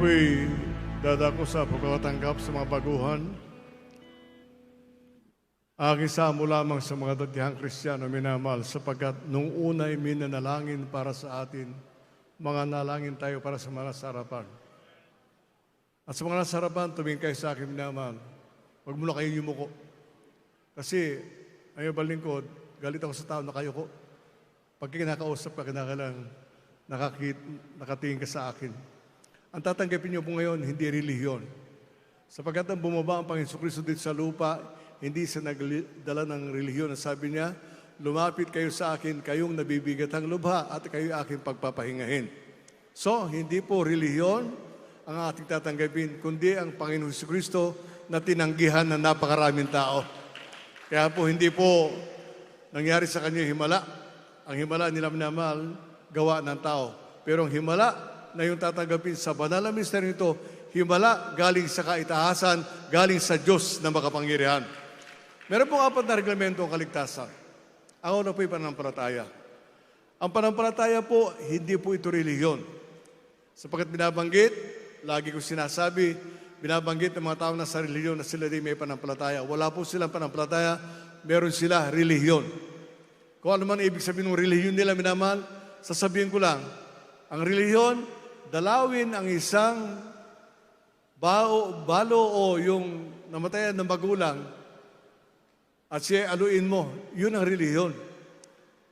po'y dadako sa pagkatanggap sa mga baguhan. Aking samo lamang sa mga datihang Kristiyano minamahal sapagkat nung una'y minanalangin para sa atin, mga nalangin tayo para sa mga nasa harapan. At sa mga nasa harapan, tumingin kayo sa akin minamahal. Huwag mo na kayo yumuko. Kasi, ayaw balingkod, galit ako sa tao na kayo ko. Pag kinakausap ka, kinakailang nakatingin ka sa akin. Ang tatanggapin niyo po ngayon, hindi relihiyon. Sapagkat ang bumaba ang Panginoon Kristo dito sa lupa, hindi sa nagdala ng relihiyon. Sabi niya, lumapit kayo sa akin, kayong nabibigatang lubha at kayo aking pagpapahingahin. So, hindi po relihiyon ang ating tatanggapin, kundi ang Panginoon Kristo na tinanggihan ng napakaraming tao. Kaya po, hindi po nangyari sa kanya himala. Ang himala nila minamahal, gawa ng tao. Pero ang himala na yung tatanggapin sa banal na misteryo nito, himala galing sa kaitaasan, galing sa Diyos na makapangyarihan. Meron pong 4 na reglamento ang kaligtasan. Ang una po yung pananampalataya. Ang pananampalataya po, hindi po ito relihiyon. Sapagkat binabanggit, lagi ko sinasabi, binabanggit ng mga tao na sa relihiyon na sila din may pananampalataya. Wala po silang pananampalataya, meron sila relihiyon. Kung ano man ibig sabihin ng relihiyon nila, minamahal, sasabihin ko lang, ang relihiyon, dalawin ang isang balo o yung namatayan ng magulang at siya aluin mo, yun ang relihiyon.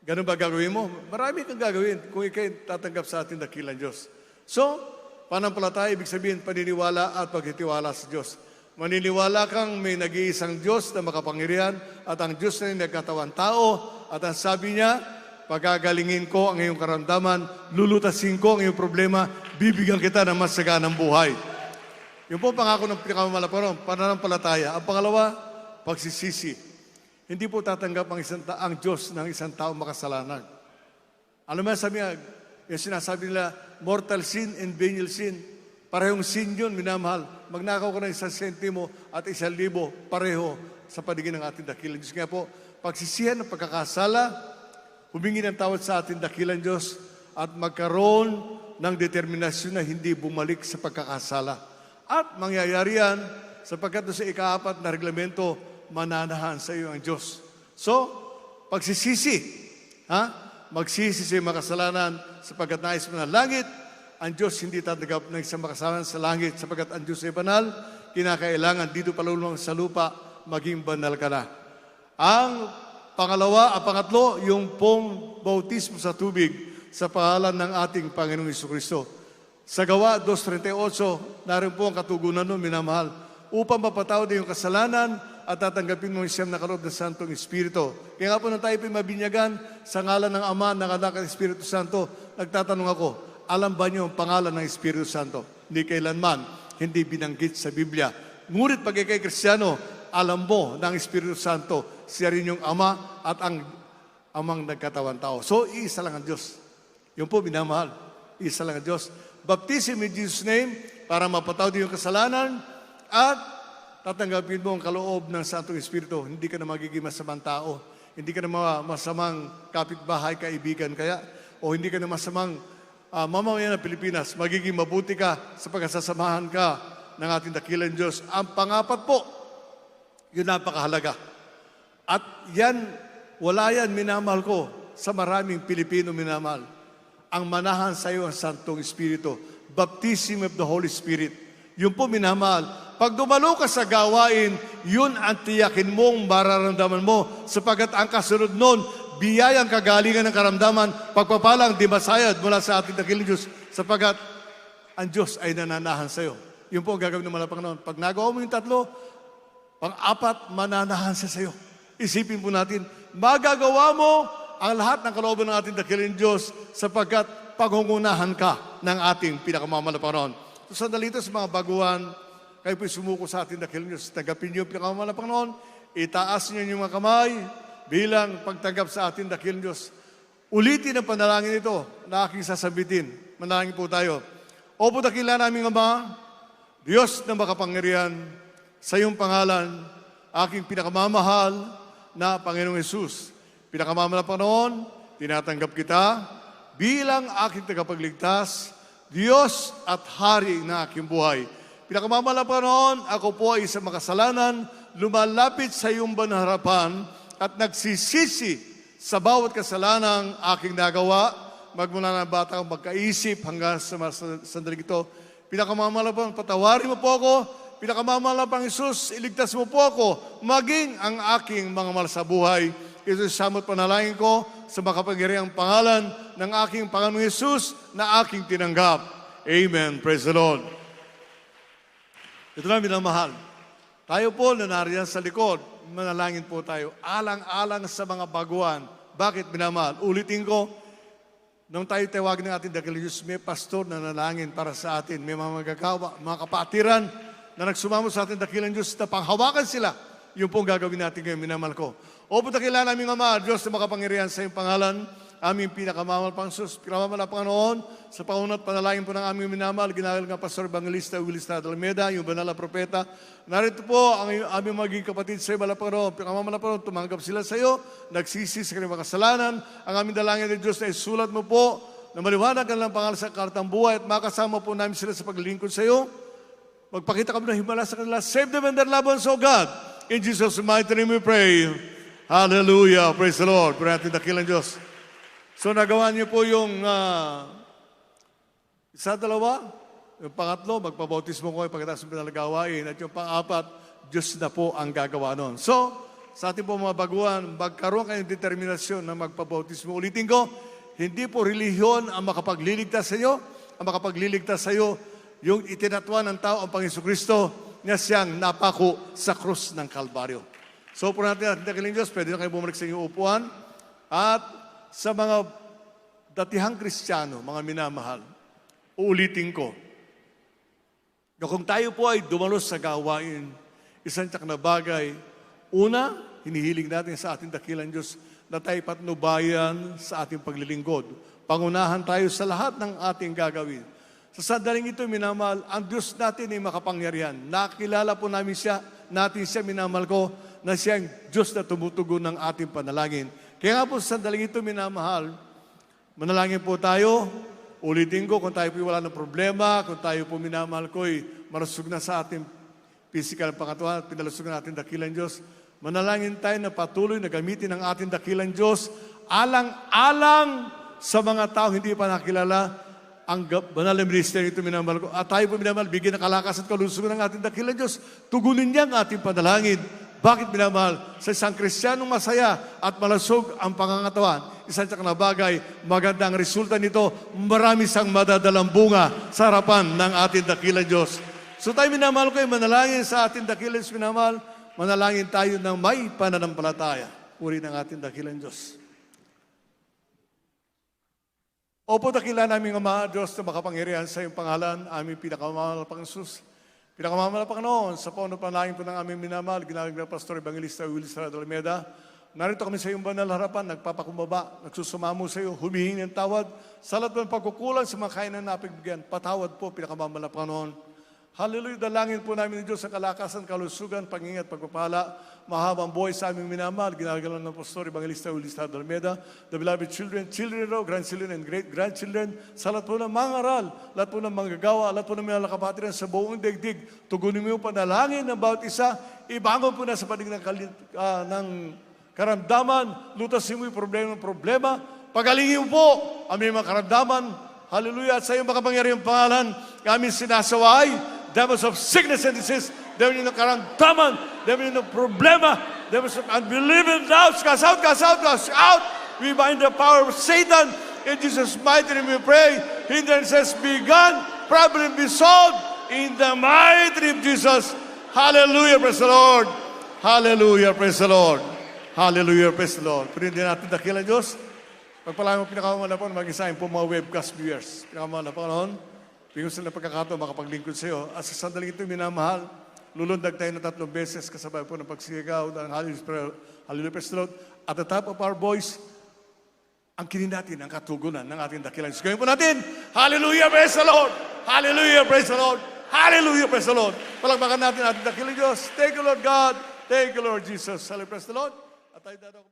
Ganun ba gagawin mo? Marami kang gagawin kung ikay tatanggap sa ating dakilang Diyos. So, pananampalataya, ibig sabihin, paniniwala at pagtitiwala sa Diyos. Maniniwala kang may nag-iisang Diyos na makapangyarihan at ang Diyos na nagkatawan tao at ang sabi niya, pagagalingin ko ang iyong karamdaman, lulutasin ko ang iyong problema, bibigyan kita ng mas saganang buhay. Yung po pangako ng pinakamalaparan, pananampalataya. Ang pangalawa, pagsisisi. Hindi po tatanggap ang Diyos ng isang tao makasalanan. Alam mo, sabi nga, yung sinasabi nila, mortal sin and venial sin. Parehong sin yun, minamahal. Magnakaw ka ng 1 sentimo at 1,000, pareho sa paligid ng ating dakilang Diyos. Kaya po, pagsisihan ng pagkakasala, humingi ng tawad sa ating dakilang Diyos at magkaroon ng determinasyon na hindi bumalik sa pagkakasala. At mangyayari yan sapagkat sa ika-4 na reglamento, mananahan sa iyo ang Diyos. So, pagsisisi, magsisi sa mga kasalanan sapagkat nais mo ng langit, ang Diyos hindi tatanggap ng isang makasalanan sa langit sapagkat ang Diyos ay banal, kinakailangan dito palulong sa lupa, maging banal ka na. Ang pangatlo, yung pong bautismo sa tubig sa pangalan ng ating Panginoong Jesucristo. Sa Gawa 2:38, narin po ang katugunan nun, minamahal, upang mapatawad yung kasalanan at tatanggapin mo yung siyam na kaloob ng Santong Espiritu. Kaya nga po nang tayo pinabinyagan sa ngalan ng Ama, ng Anak at Espiritu Santo, nagtatanong ako, alam ba niyo ang pangalan ng Espiritu Santo? Hindi kailanman, hindi binanggit sa Biblia. Ngunit pag ikay Kristiyano, alam mo ng Espiritu Santo, siya rin yung Ama at ang Amang nagkatawan tao. So, iisa lang ang Diyos. Yun po, minamahal. Iisa lang ang Diyos. Baptism in Jesus' name para mapatawad yung kasalanan at tatanggapin mo ang kaloob ng Santong Espiritu. Hindi ka na magiging masamang tao. Hindi ka na masamang kapitbahay, kaibigan kaya. O hindi ka na masamang mamamayan ng Pilipinas. Magiging mabuti ka sa pagkasasamahan ka ng ating dakilang Diyos. Ang pangapat po, yun napakahalaga. At yan, wala yan, minamahal ko, sa maraming Pilipino minamahal. Ang manahan sa iyo ang Santong Espiritu. Baptism of the Holy Spirit. Yun po minamahal. Pag dumalo ka sa gawain, yun ang tiyakin mong mararamdaman mo sapagkat ang kasunod nun, biyayang kagalingan ng karamdaman, pagpapalang di masayad mula sa ating dakilang Diyos sapagkat ang Diyos ay nananahan sa iyo. Yun po ang gagawin ng malapang noon. Pag nagawa mo yung 3, pang-4, mananahan siya sa iyo. Isipin po natin, magagawa mo ang lahat ng kalooban ng ating dakilang Diyos sapagkat pagungunahan ka ng ating pinakamamalapang noon. So sandali ito sa mga baguhan, kayo po'y sumuko sa ating dakilang Diyos. Tanggapin niyo ang pinakamamalapang noon, itaas niyo yung mga kamay bilang pagtanggap sa ating dakilang Diyos. Ulitin ang panalangin ito na aking sasabitin. Manalangin po tayo. Opo dakila naming Ama, Diyos na makapangyarihan, sa iyong pangalan, aking pinakamamahal na Panginoong Hesus. Pinakamamalapang noon, tinatanggap kita bilang aking tagapagligtas, Diyos at Hari ng aking buhay. Pinakamamala pa noon, ako po ay isang makasalanan, lumalapit sa iyong banal harapan at nagsisisi sa bawat kasalanang aking nagawa, magmula ng bata akong magkaisip hanggang sa sandaling ito. Pinakamamala pa, patawarin mo po ako. Pinakamamala pang Isus, iligtas mo po ako, maging ang aking mga mahal sa buhay. Ito samot panalangin ko sa makapangyarihang pangalan ng aking Panginoong Isus na aking tinanggap. Amen. Praise the Lord. Ito na minamahal. Tayo po na nariyan sa likod, manalangin po tayo. Alang-alang sa mga baguhan. Bakit minamahal? Ulitin ko, nung tayo tawagin ng ating dakilang Diyos, may pastor na nalangin para sa atin. May mga magagawa, mga kapatiran na nagsumamo sa ating dakilang Diyos na panghawakan sila. Yung pong gagawin natin ngayon, minamahal ko. O po dakila namin Ama, Diyos na makapangyarihan sa iyong pangalan, aming pinakamamahal pang Sus, pinakamamahal Panginoon, sa pangunat panalangin po ng aming minamahal, ginagawa ng Pastor Evangelista Willis Almeida, yung banal na propeta. Narito po ang aming maging kapatid sa iyo, Panginoon, pinakamamahal Panginoon, tumanggap sila sa iyo, nagsisi sa kanilang kasalanan, ang aming dalangin ng Diyos na isulat mo po, na maliwanag ang pangalan sa kartang buhay at makasama po namin sila sa paglilingkod sa iyo. Magpakita kami ng himala sa kanila. Save them and their loved ones, O God. In Jesus' mighty name we pray. Hallelujah. Praise the Lord. Pura natin dakilang Diyos. So nagawa niyo po yung isa, dalawa. Yung pangatlo, magpabautismo ko pagkatapos ng pinalagawain. At yung pang-apat, Diyos na po ang gagawa nun. So, sa ating po mga baguhan, magkaroon kayong determinasyon na magpabautismo. Ulitin ko, hindi po relihiyon ang makapagliligtas sa iyo. Ang makapagliligtas sa iyo, yung itinatwa ng tao ang Panginoon Kristo na siyang napako sa krus ng Kalbaryo. So, po natin at dakilang Diyos, pwede na kayo bumalik sa inyong upuan. At sa mga datihang Kristiyano, mga minamahal, uulitin ko, na kung tayo po ay dumalos sa gawain, isang tiyak na bagay, una, hinihiling natin sa ating dakilang Diyos na tayo patnubayan sa ating paglilingkod. Pangunahan tayo sa lahat ng ating gagawin. Sa sandaling ito, minamahal, ang Diyos natin ay makapangyarihan. Nakilala po natin siya, minamahal ko, na siya ang Diyos na tumutugon ng ating panalangin. Kaya nga po sa sandaling ito, minamahal, manalangin po tayo. Ulitin ko, kung tayo po wala ng problema, kung tayo po minamahal ko ay marusog na sa ating physical pangatawan at pinalusog na ating dakilang Diyos, manalangin tayo na patuloy na gamitin ang ating dakilang Diyos alang-alang sa mga tao hindi pa nakilala ang banal na ministeryo ito minamahal ko. At tayo po minamahal, bigyan ng kalakas at kalusugan ng ating dakilang Diyos. Tugunin niya ang ating panalangin. Bakit minamahal? Sa isang Kristiyanong masaya at malasog ang pangangatawan, isang tiyak na bagay, maganda ang resulta nito, marami sang madadalang bunga sa harapan ng ating dakilang Diyos. So tayo minamahal ko, manalangin sa ating dakilang Diyos minamahal, manalangin tayo ng may pananampalataya. Puri ng ating dakilang Diyos. Opo, dakila namin Ama, Diyos na makapangyarihan sa iyong pangalan, aming pinakamamahal pang Sus. Pinakamamahal Panginoon, sa pauno panalangin po ng aming minamahal, ginawag ng Pastor Evangelista Willis Almeida, narito kami sa iyong banal harapan, nagpapakumbaba, nagsusumamo sa iyo, humihingi ng tawad, sa lahat ng pagkukulang sa mga kainan na napigbigyan, patawad po, pinakamamahal Panginoon. Hallelujah, dalangin po namin ng Diyos sa kalakasan, kalusugan, pangingat, pagpapala, mahabang buhay sa aming minamahal, ginagalan ng Pastor Evangelista Willis Almeida, the beloved children, grandchildren, and great-grandchildren, sa lahat po ng mga aral, lahat po ng manggagawa, lahat po ng mga kapatiran sa buong daigdig, tugunin mo yung panalangin ng bawat isa, ibangon po na sa panig ng karamdaman, lutasin mo yung problema, pagalingin mo po ang mga karamdaman, hallelujah, at sa iyong makapangyarihang pangalan, kami sinasaway, devils of sickness and disease, devil yung karamdaman, devil yung problema, devils of unbelief and doubts, cast out, cast out, cast out. We bind the power of Satan. In Jesus' mighty name we pray. Hindrances be gone, problem be solved. In the mighty name of Jesus. Hallelujah, praise the Lord. Hallelujah, praise the Lord. Hallelujah, praise the Lord. Pinindi natin dakilang Diyos. Pagpalain mo pinakamahal na po, mag-isahin po mga webcast viewers. Pinakamahal na po noon. Bigyan sila ng pagkakataon makapaglingkod sa iyo. At sa sandaling ito, minamahal, lulundag tayo na 3 beses kasabay po ng pagsigaw ng Hallelujah, praise the Lord. At the top of our voice, ang kinin natin ang katugunan ng ating dakilang Diyos. Gawin po natin, Hallelujah, praise the Lord! Hallelujah, praise the Lord! Hallelujah, praise the Lord! Palakpakan natin ating dakilang Diyos. Thank you, Lord God. Thank you, Lord Jesus. Hallelujah, praise the Lord. At tayo dadaw